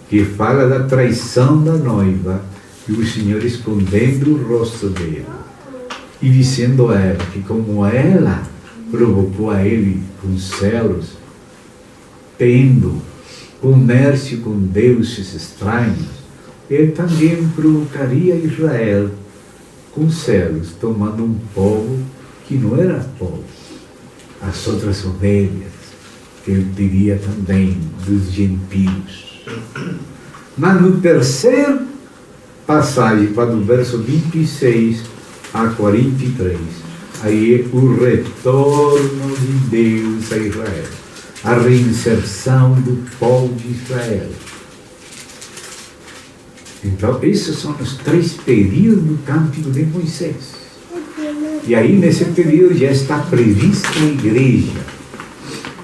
que fala da traição da noiva e o Senhor escondendo o rosto dela e dizendo a ela que, como ela provocou a ele com celos, tendo comércio com deuses estranhos, ele também provocaria Israel com celos, tomando um povo que não era povo, as outras ovelhas, que ele teria também dos gentios. Mas no terceiro passagem, do verso 26 a 43, aí é o retorno de Deus a Israel, a reinserção do povo de Israel. Então, esses são os 3 períodos do cântico de Moisés. E aí, nesse período, já está prevista a igreja,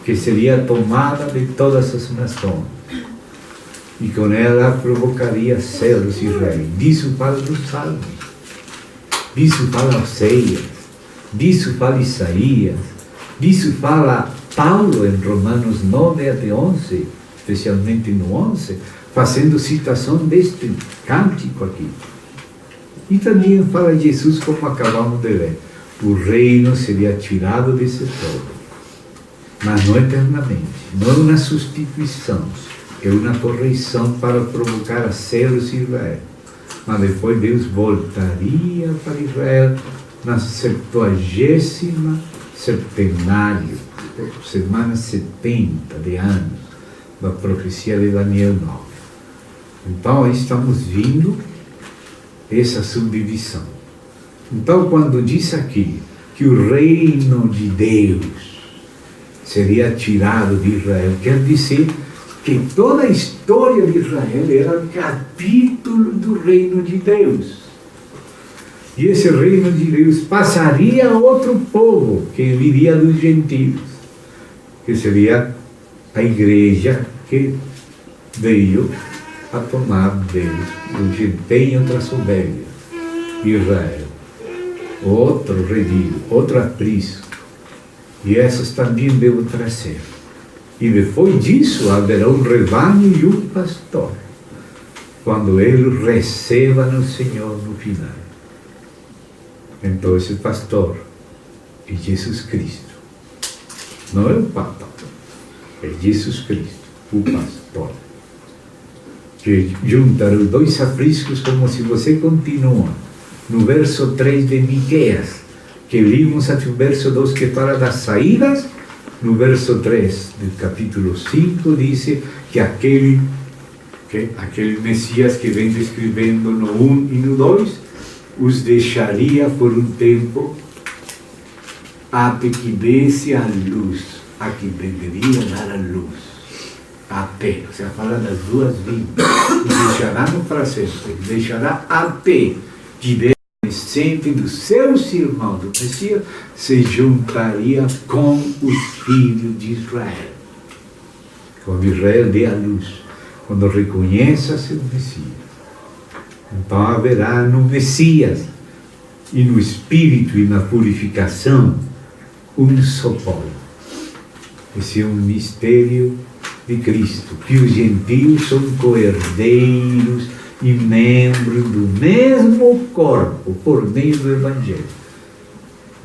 que seria tomada de todas as nações. E com ela provocaria celos Israel. Disso fala dos Salmos. Disso fala Oséias. Disso fala Isaías. Disso fala Paulo em Romanos 9 até 11, especialmente no 11, fazendo citação deste cântico aqui. E também fala Jesus, como acabamos de ver. O reino seria tirado desse povo, mas não eternamente. Não é uma substituição, é uma correção para provocar a celos de Israel. Mas depois Deus voltaria para Israel na 70º septenário, semana 70 de anos, da profecia de Daniel 9. Então, aí estamos vendo essa subdivisão. Então, quando diz aqui que o reino de Deus seria tirado de Israel, quer dizer que toda a história de Israel era um capítulo do reino de Deus. E esse reino de Deus passaria a outro povo, que viria dos gentios, que seria a igreja que veio a tomar Deus. O gentio tem outras ovelhas, Israel. Outro redil, outro aprisco. E essas também devo trazer. E depois disso haverá um rebanho e um pastor, quando ele receba no Senhor no final. Então esse pastor é Jesus Cristo. Não é o Papa, é Jesus Cristo, o pastor. Que juntará os 2 apriscos, como se você continua no verso 3 de Miqueias, que vimos até o verso 2 que fala das saídas. No verso 3 do capítulo 5 diz que aquele Messias que vem descrevendo no 1 e no 2 os deixaria por um tempo até que desse a luz, a que deveria dar a luz, até, ou seja, fala das 2 vindas, e deixará no para sempre, deixará até que sempre dos seus irmãos do Messias se juntaria com os filhos de Israel. Quando Israel dê a luz, quando reconheça seu Messias. Então haverá no Messias e no Espírito e na purificação um só povo. Esse é um mistério de Cristo, que os gentios são co-herdeiros e membros do mesmo corpo por meio do Evangelho.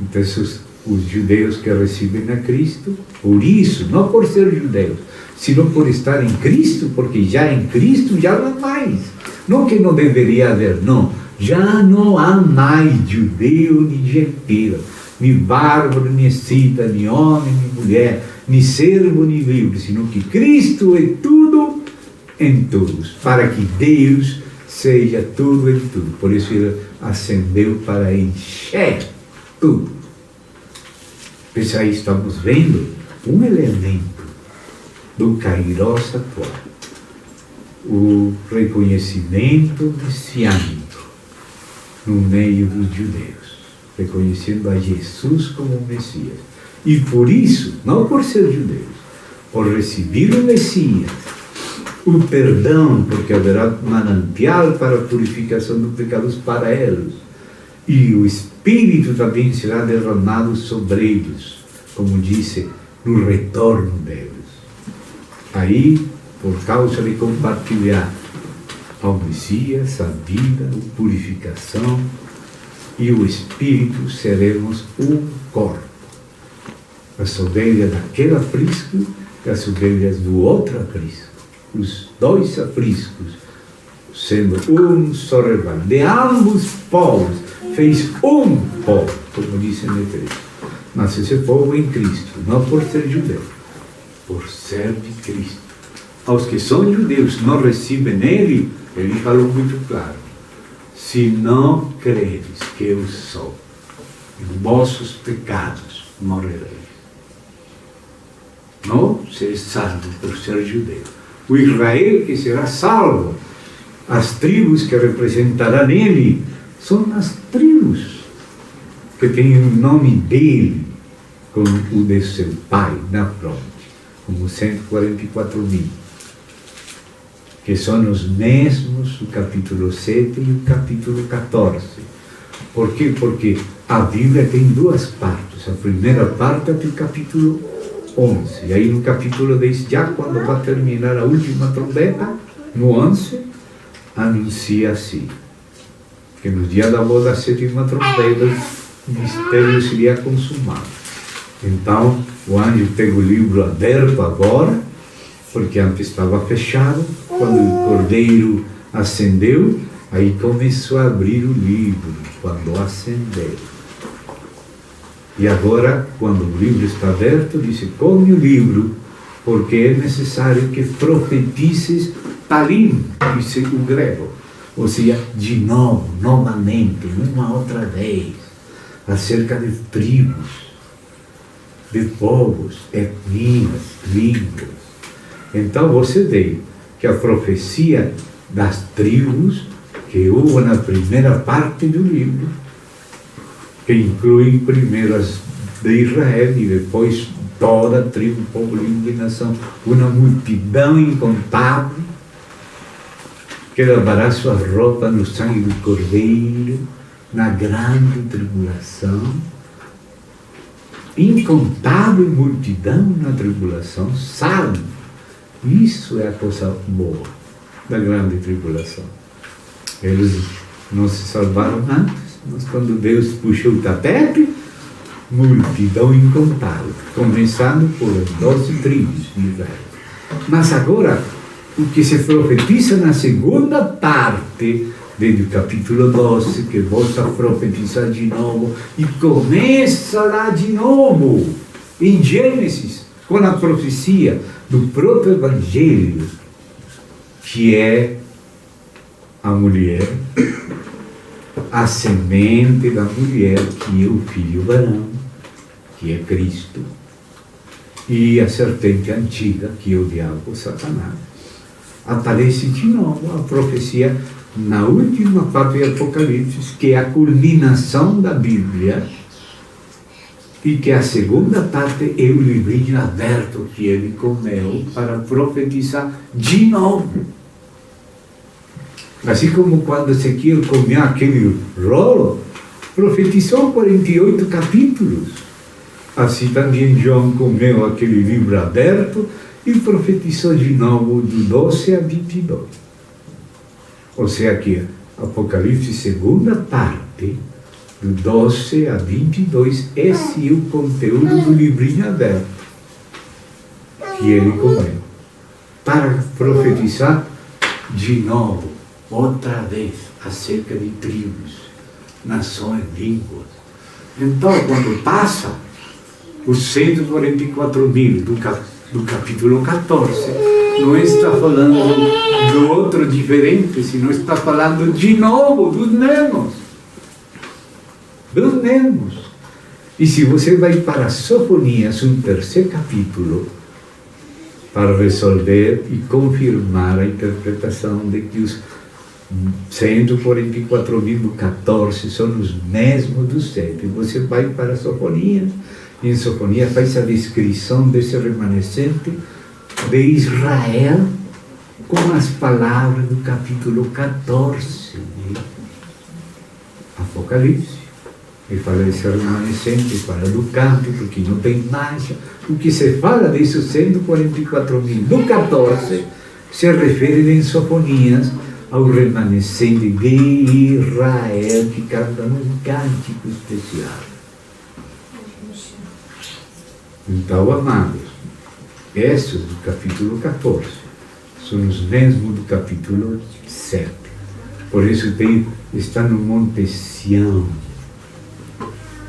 Então os judeus que recebem a Cristo, por isso, não por ser judeus, sino por estar em Cristo, porque já em Cristo já não há mais. Não que não deveria haver, não. Já não há mais judeu nem gentile, nem bárbaro, nem escita, nem homem, nem mulher, nem servo, nem livre, sino que Cristo é tudo em todos, para que Deus seja tudo em tudo. Por isso ele ascendeu para encher tudo. Pois aí estamos vendo um elemento do Kairos atual, o reconhecimento messiânico no meio dos judeus, reconhecendo a Jesus como Messias. E por isso, não por ser judeus, por receber o Messias, o perdão, porque haverá manancial para a purificação dos pecados para eles, e o Espírito também será derramado sobre eles, como disse, no retorno deles. Aí, por causa de compartilhar ao Messias, a vida, a purificação e o Espírito, seremos um corpo. As ovelhas daquele aprisco e as ovelhas do outro aprisco. Os dois apriscos, sendo um só rebanho. De ambos povos, fez um povo, como disse no texto. Mas esse povo em Cristo, não por ser judeu, por ser de Cristo. Aos que são judeus, não recebem nele, ele falou muito claro: se não creres que eu sou, em vossos pecados morrereis. Não ser salvo por ser judeu. O Israel que será salvo, as tribos que representarão nele, são as tribos que têm o nome dele com o de seu pai na fronte, como 144.000, que são os mesmos do capítulo 7 e o capítulo 14. Por quê? Porque a Bíblia tem duas partes. A primeira parte é do capítulo 11. E aí no capítulo 10, já quando vai terminar a última trombeta, no 11, anuncia assim, que no dia da boda, a sétima trombeta, o mistério seria consumado. Então, o anjo tem o livro aberto agora, porque antes estava fechado. Quando o cordeiro acendeu, aí começou a abrir o livro, quando acendeu. E agora, quando o livro está aberto, disse: come o livro, porque é necessário que profetices talim, disse o grego. Ou seja, de novo, novamente, uma outra vez, acerca de tribos, de povos, etnias, línguas. Então você vê que a profecia das tribos, que houve na primeira parte do livro, que inclui primeiro as de Israel e depois toda a tribo, povo, língua e nação, uma multidão incontável, que lavará sua roupa no sangue do Cordeiro, na grande tribulação. Incontável multidão na tribulação, salvo. Isso é a coisa boa da grande tribulação. Eles não se salvaram antes, mas quando Deus puxou o tapete, multidão incontável, começando por 12 tribos de Israel. Mas agora, o que se profetiza na segunda parte, desde o capítulo 12, que volta a profetizar de novo, e começa lá de novo, em Gênesis, com a profecia do próprio Evangelho, que é a mulher, a semente da mulher, que é o filho varão, que é Cristo, e a serpente antiga, que é o diabo, Satanás. Aparece de novo a profecia na última parte do Apocalipse, que é a culminação da Bíblia, e que a segunda parte é o livrinho aberto que ele comeu para profetizar de novo. Assim como quando Ezequiel comeu aquele rolo, profetizou 48 capítulos. Assim também João comeu aquele livro aberto e profetizou de novo do 12 a 22. Ou seja, que Apocalipse, segunda parte, do 12 a 22, esse é o conteúdo do livrinho aberto que ele comeu, para profetizar de novo, outra vez, acerca de tribos, nações, línguas. Então, quando passa os 144 mil do capítulo 14, não está falando do outro diferente, senão está falando de novo dos mesmos. Dos mesmos. E se você vai para Sofonias, um terceiro capítulo, para resolver e confirmar a interpretação de que os 144 mil do 14 são os mesmos dos 7. Você vai para Sofonias, e em Sofonias faz a descrição desse remanescente de Israel com as palavras do capítulo 14 de Apocalipse. Ele fala desse remanescente, fala do cântico, que não tem mais. O que se fala desses 144 mil do 14 se refere em Sofonias ao remanescente de Israel que canta um cântico especial. Então, amados, esses do capítulo 14 são os mesmos do capítulo 7. Por isso está no Monte Sião.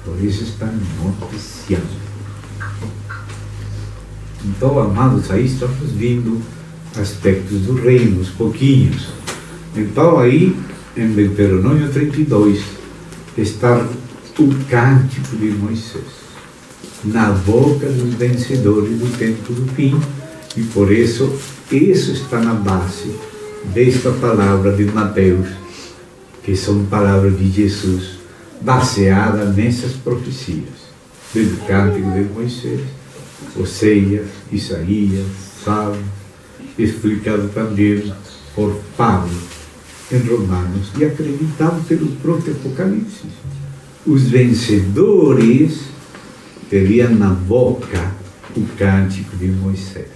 Por isso está no Monte Sião. Então, amados, aí estamos vendo aspectos do reino, uns pouquinhos. Então, aí, em Deuteronômio 32, está o cântico de Moisés, na boca dos vencedores do tempo do fim, e por isso está na base desta palavra de Mateus, que são palavras de Jesus, baseadas nessas profecias, do cântico de Moisés, Oséias, Isaías, Salmos, explicado também por Paulo em Romanos e acreditado pelo próprio Apocalipse. Os vencedores teriam na boca o cântico de Moisés,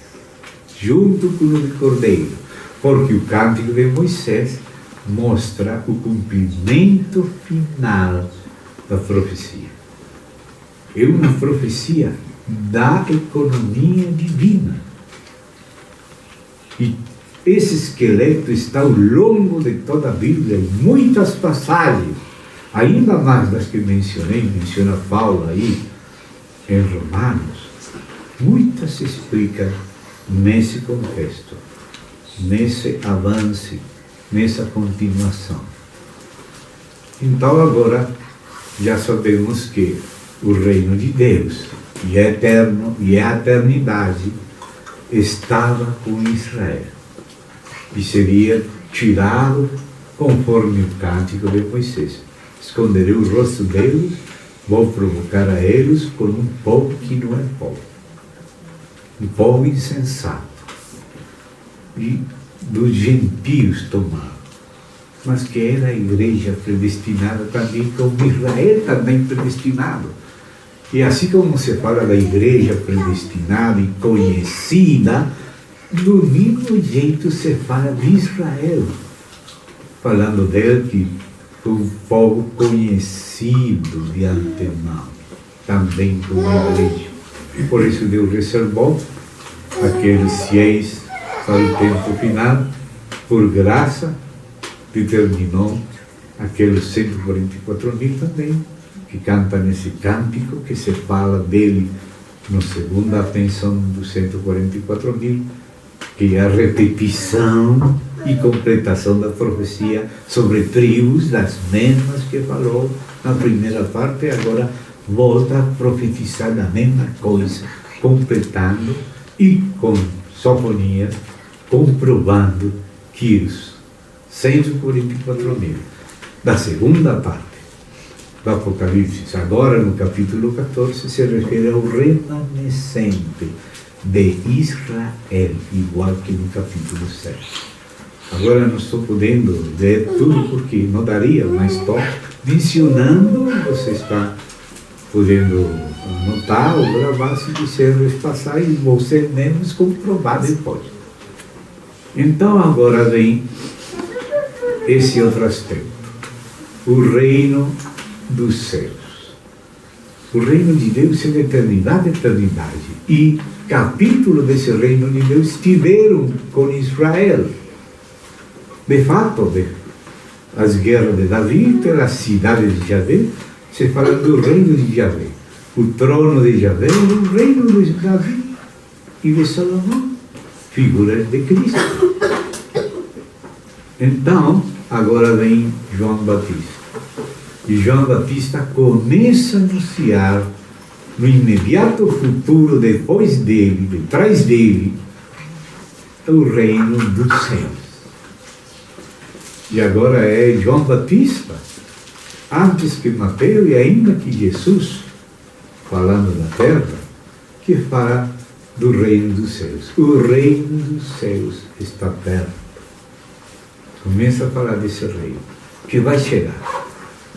junto com o de Cordeiro, porque o cântico de Moisés mostra o cumprimento final da profecia. É uma profecia da economia divina. E esse esqueleto está ao longo de toda a Bíblia, em muitas passagens, ainda mais das que mencionei, menciona Paulo aí, em Romanos, muitas se explicam nesse contexto, nesse avanço, nessa continuação. Então agora já sabemos que o reino de Deus, e é eterno, e é a eternidade, estava com Israel e seria tirado conforme o cântico de Moisés. Esconderei o rosto deles, vou provocar a eles com um povo que não é povo, um povo insensato, e dos gentios tomado, mas que era a igreja predestinada também, como Israel também predestinado. E assim como se fala da igreja predestinada e conhecida, do mesmo jeito se fala de Israel, falando dele que foi um povo conhecido de antemão, também como igreja. Por isso Deus reservou aqueles fiéis para o tempo final, por graça, determinou aqueles 144 mil também, que canta nesse cântico, que se fala dele na segunda atenção dos 144 mil, que é a repetição e completação da profecia sobre tribos, das mesmas que falou na primeira parte, agora volta a profetizar a mesma coisa, completando e com Sofonias, comprovando que os 144 mil da segunda parte do Apocalipse, agora no capítulo 14, se refere ao remanescente de Israel, igual que no capítulo 7. Agora não estou podendo ler tudo porque não daria, mas estou mencionando, você está podendo anotar ou gravar se quiser passar e você mesmo comprovar depois. Então agora vem esse outro aspecto, o reino dos céus. O reino de Deus é de eternidade a eternidade. E capítulo desse reino de Deus estiveram com Israel. De fato, as guerras de Davi, pela cidade de Javé, se fala do reino de Javé. O trono de Javé era o reino de Davi e de Salomão, figuras de Cristo. Então, agora vem João Batista. E João Batista começa a anunciar no imediato futuro, depois dele, detrás dele, o reino dos céus. E agora é João Batista, antes que Mateus e ainda que Jesus, falando da terra, que fala do reino dos céus. O reino dos céus está perto. Começa a falar desse reino, que vai chegar.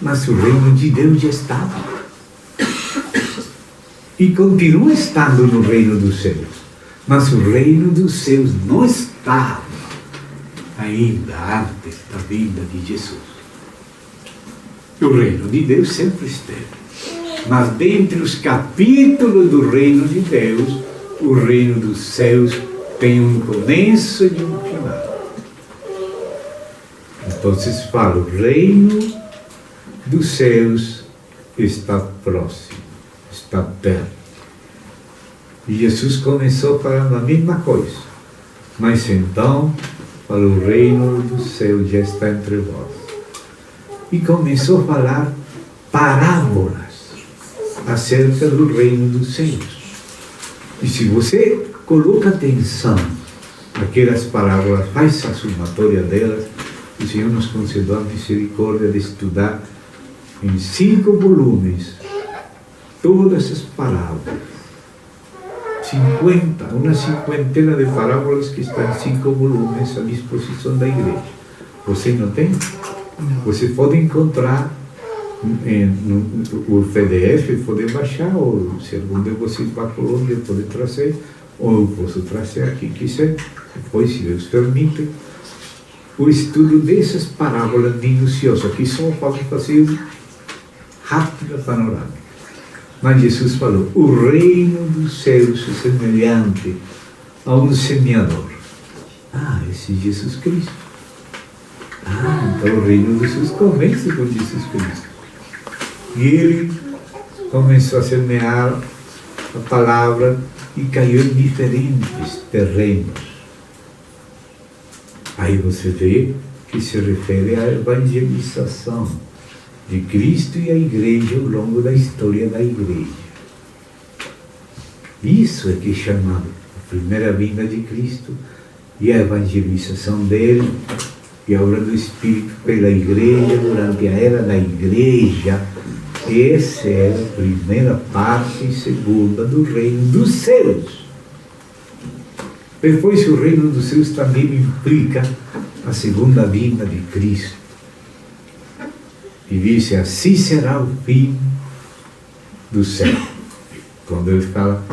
Mas o reino de Deus já estava. E continua estando no reino dos céus. Mas o reino dos céus não estava ainda antes da vinda de Jesus. O reino de Deus sempre esteve. Mas dentre os capítulos do reino de Deus, o reino dos céus tem um começo e um final. Então se fala, o reino dos céus está próximo, está perto. E Jesus começou falando a mesma coisa. Mas então, para o reino dos céus já está entre vós. E começou a falar parábolas acerca do reino dos céus. E se você coloca atenção naquelas parábolas, faz a somatória delas, o Senhor nos concedeu a misericórdia de estudar em 5 volumes todas essas parábolas. 50, uma cinquentena de parábolas que estão em 5 volumes à disposição da igreja. Você não tem? Você pode encontrar o PDF, pode baixar, ou se algum de vocês vai para Colômbia, pode trazer, ou eu posso trazer aqui, quiser, depois, se Deus permite, o estudo dessas parábolas minuciosas, que só pode fazer uma rápida panorâmica. Mas Jesus falou, o reino dos céus é semelhante a um semeador. Esse é Jesus Cristo. Então o reino dos céus começa com Jesus Cristo. E ele começou a semear a palavra e caiu em diferentes terrenos. Aí você vê que se refere à evangelização de Cristo e a igreja ao longo da história da igreja. Isso é que é chamado a primeira vinda de Cristo e a evangelização dele e a obra do Espírito pela igreja durante a era da igreja. Essa é a primeira parte e segunda do reino dos céus. Depois o reino dos céus também implica a segunda vinda de Cristo. E disse, assim será o fim do céu. Quando ele fala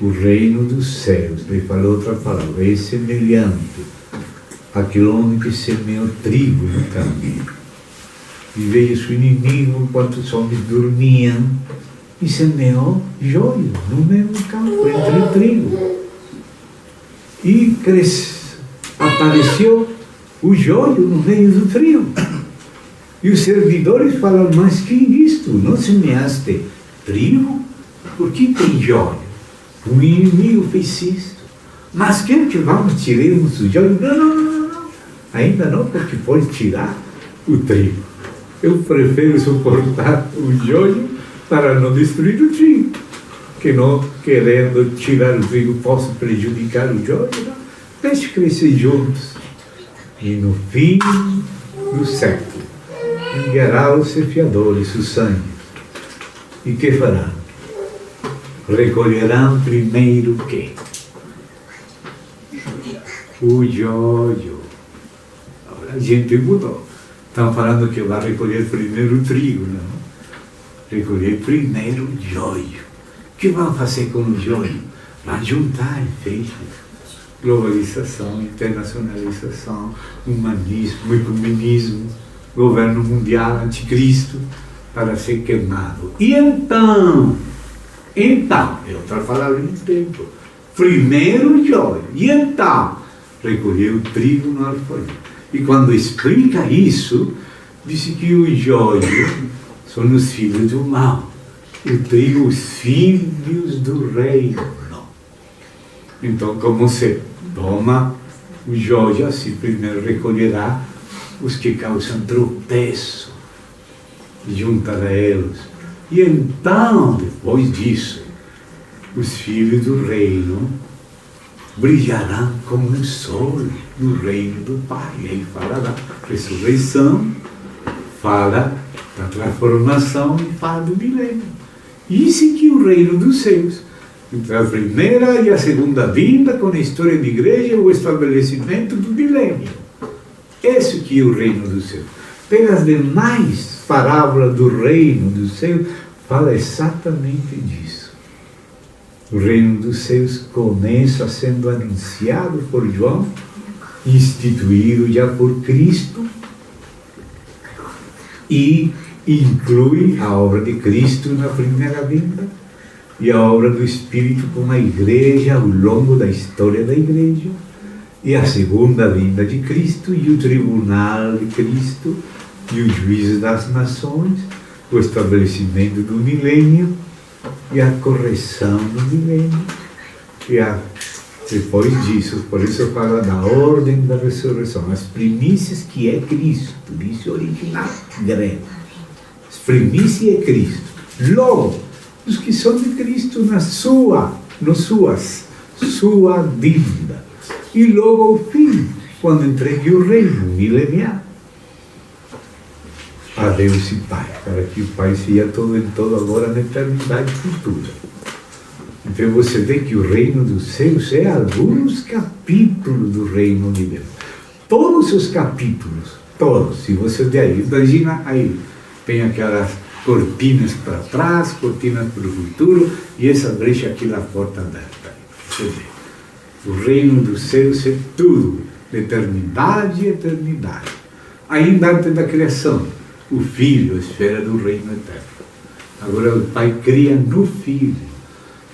o reino dos céus, ele fala outra palavra, é semelhante àquele homem que semeou trigo no caminho. E veio seu inimigo enquanto os homens dormiam e semeou joio no mesmo campo, entre o trigo. E apareceu o joio no meio do trigo. E os servidores falaram, mas que é isto? Não semeaste trigo? Por que tem joio? O inimigo fez isto. Mas quer que vamos tirarmos o joio? Não. Ainda não, porque pode tirar o trigo. Eu prefiro suportar o joio para não destruir o trigo. Que não querendo tirar o trigo posso prejudicar o joio. Não. Deixe crescer juntos. E no fim do século, enviará os ceifadores o sangue. E que farão? Recolherão primeiro o quê? O joio. a gente mudou. Estão falando que vai recolher primeiro o trigo, não? Recolher primeiro o joio. O que vão fazer com o joio? Vão juntar em feixe. Globalização, internacionalização, humanismo, ecumenismo, governo mundial, anticristo, para ser queimado. E então, é outra palavra em tempo, primeiro o joio, e então, recolher o trigo no alforje. E quando explica isso, disse que o joio são os filhos do mal, o trigo, os filhos do reino. Então, como se toma o joio, assim primeiro recolherá os que causam tropeço, juntará eles. E então, depois disso, os filhos do reino brilharão como o sol no reino do Pai. E aí fala da ressurreição, fala da transformação e fala do milênio. Isso que é o reino dos céus. Entre a primeira e a segunda vinda, com a história da igreja, o estabelecimento do milênio. Esse que é o reino dos céus. Pelas demais parábolas do reino dos céus, fala exatamente disso. O reino dos céus começa sendo anunciado por João, instituído já por Cristo, e inclui a obra de Cristo na primeira vinda e a obra do Espírito com a igreja ao longo da história da igreja, e a segunda vinda de Cristo e o tribunal de Cristo e o juízo das nações, o estabelecimento do milênio e a correção do milênio. E depois disso, por isso fala da ordem da ressurreição, as primícias que é Cristo, disse original, grego. As primícias é Cristo. Logo, os que são de Cristo na sua vinda. E logo ao fim, quando entregue o reino milenial a Deus e Pai, para que o Pai seja todo em todo agora na eternidade futura. Então você vê que o reino dos céus é alguns capítulos do reino de Deus. Todos os capítulos, todos, se você der aí, imagina aí, tem aquelas cortinas para trás, cortinas para o futuro, e essa brecha aqui na porta aberta. Você vê. O reino dos céus é tudo, eternidade e eternidade. Ainda antes da criação, o Filho, a esfera do reino eterno. Agora o Pai cria no Filho,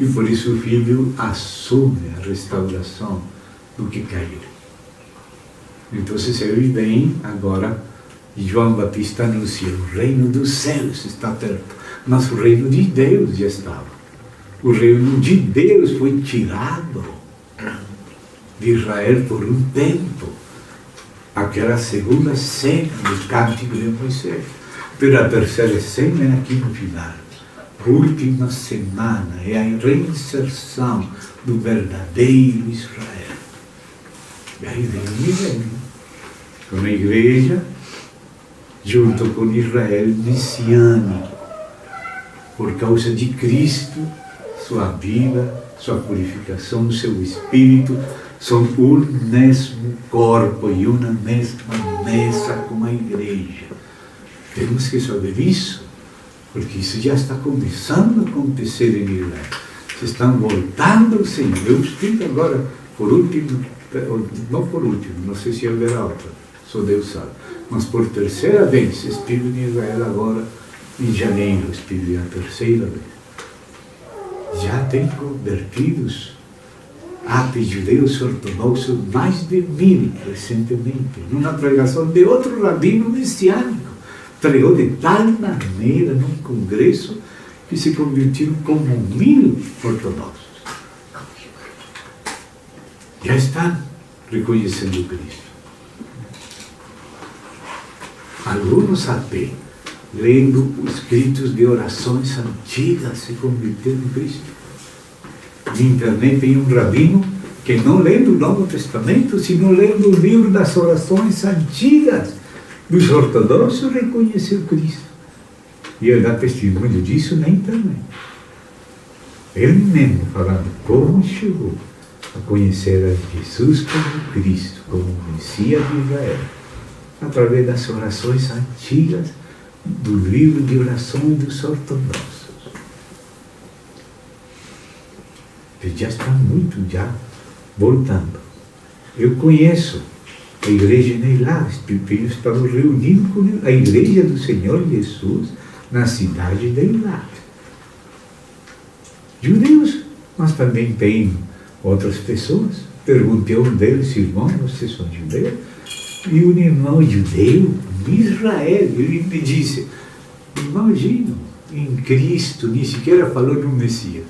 e por isso o Filho assume a restauração do que caiu. Então ele vem agora, e João Batista anuncia, o reino dos céus está perto, mas o reino de Deus já estava. O reino de Deus foi tirado de Israel por um tempo, aquela segunda cena do cântico de Moisés. Pero a terceira cena é aqui no final. A última semana é a reinserção do verdadeiro Israel. E aí vem o milênio, com a igreja, junto com Israel messiânico, por causa de Cristo, sua vida, sua purificação, seu espírito, são um mesmo corpo e uma mesma mesa com a igreja. Temos que saber isso, porque isso já está começando a acontecer em Israel. Se estão voltando ao Senhor. Eu explico agora, por último, não sei se haverá outra, só Deus sabe, mas por terceira vez estive em Israel agora, em janeiro, estive a terceira vez. Já tem convertidos judeus ortodoxos, mais de 1000 recentemente, numa pregação de outro rabino messiânico. Pregou de tal maneira num congresso que se convertiram como 1000 ortodoxos. Já estão reconhecendo Cristo. Alguns até, lendo os escritos de orações antigas, se converteram em Cristo. Na internet tem um rabino que não lendo o Novo Testamento, sino lendo o livro das orações antigas dos ortodoxos, reconheceu Cristo. E ele dá testemunho disso na internet. Ele mesmo falando como chegou a conhecer a Jesus como Cristo, como o Messias de Israel. através das orações antigas do livro de orações dos ortodoxos. Ele já está muito voltando. Eu conheço a igreja em Eilat. Estamos reunidos com a igreja do Senhor Jesus na cidade de Eilat. Judeus, mas também tem outras pessoas. Perguntei a um deles: irmão, vocês são judeus? E um irmão judeu de Israel, ele me disse: imagino, em Cristo, nem sequer falou no Messias,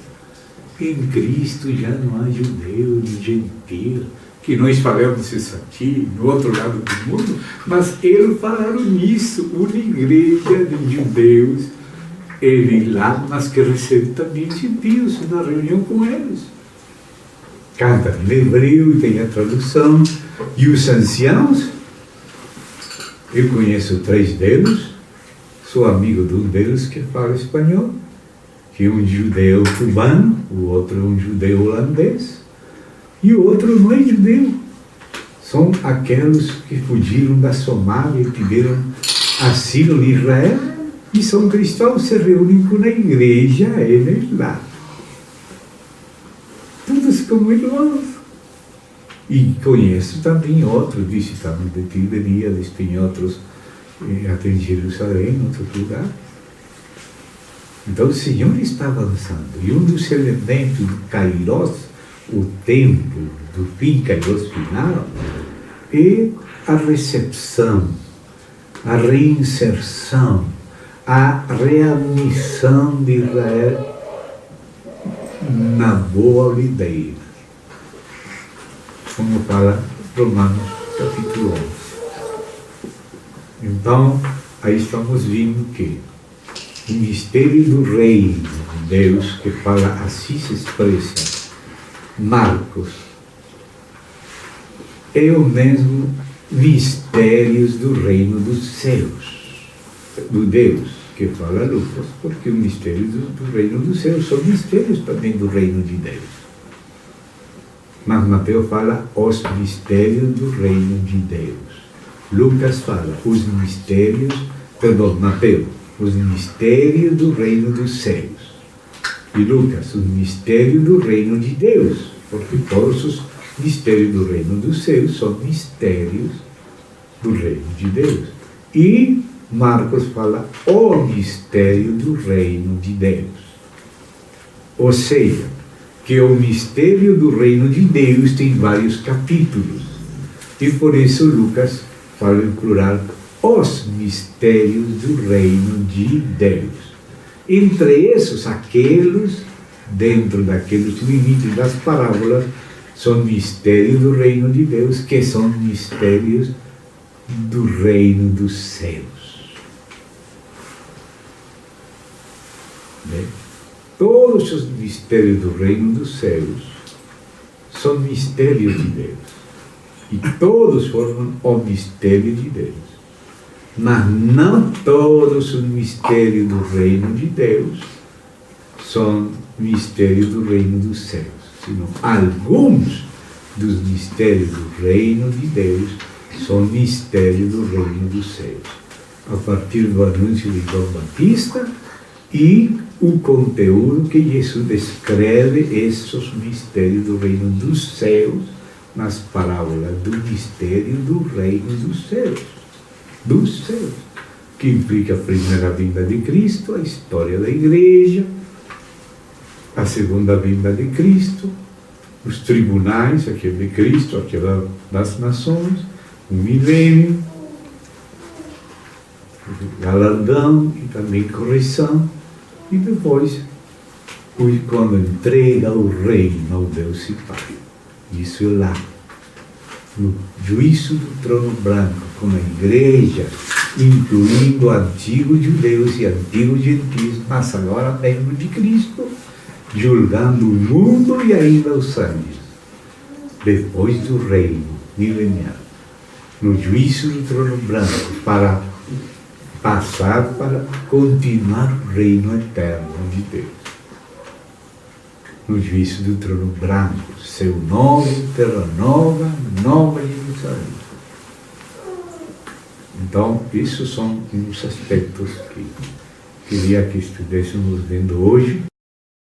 em Cristo já não há judeu nem gentil, que nós falamos isso aqui, no outro lado do mundo, mas eles falaram nisso, uma igreja de judeus, ele lá, mas que recebe também gentios na reunião com eles. Canta em hebreu, tem a tradução, e os anciãos, eu conheço 3 deles, sou amigo de um deles que fala espanhol, que é um judeu cubano, o outro é um judeu holandês, e o outro não é judeu. São aqueles que fugiram da Somália e pediram asilo em Israel, e são cristãos, se reúnem com a igreja em lá. Todos como irmãos. E conheço também outros, visitamos de Tiberíades, tem outros até em Jerusalém, em outro lugar. Então o Senhor está avançando. E um dos elementos do Kairos, o tempo do fim, Kairos final, é a recepção, a reinserção, a readmissão de Israel na boa videira. Como fala Romanos capítulo 11. Então, aí estamos vendo que o mistério do reino de Deus, que fala assim, se expressa Marcos, é o mesmo mistérios do reino dos céus, do Deus, que fala Lucas, porque o mistério do reino dos céus são mistérios também do reino de Deus. Mas Mateus fala os mistérios do reino de Deus. Lucas fala os mistérios, Mateus, os mistérios do reino dos céus. E Lucas, os mistérios do reino de Deus, porque todos os mistérios do reino dos céus são mistérios do reino de Deus. E Marcos fala o mistério do reino de Deus. Ou seja, que o mistério do reino de Deus tem vários capítulos. E por isso Lucas fala em plural os mistérios do reino de Deus. Entre esses, aqueles, dentro daqueles limites das parábolas, são mistérios do reino de Deus, que são mistérios do reino dos céus. Bem? Todos os mistérios do reino dos céus são mistérios de Deus. E todos formam o mistério de Deus. Mas não todos os mistérios do reino de Deus são mistérios do reino dos céus, senão alguns dos mistérios do reino de Deus são mistérios do reino dos céus. A partir do anúncio de João Batista e o conteúdo que Jesus descreve esses mistérios do reino dos céus nas parábolas do mistério do reino dos céus, que implica a primeira vinda de Cristo, a história da igreja, a segunda vinda de Cristo, os tribunais, aquele de Cristo, aquele das nações, o milênio, galardão e também correção, e depois, quando entrega o reino ao Deus e Pai. Isso é lá, no juízo do trono branco, com a igreja, incluindo antigos judeus e antigos gentios, mas agora membros de Cristo, julgando o mundo e ainda os anjos, depois do reino milenial, no juízo do trono branco, para passar para continuar o reino eterno de Deus. No juízo do trono branco, céu novo, terra nova, nova Jerusalém. Então, isso são uns aspectos que queria que estivéssemos vendo hoje.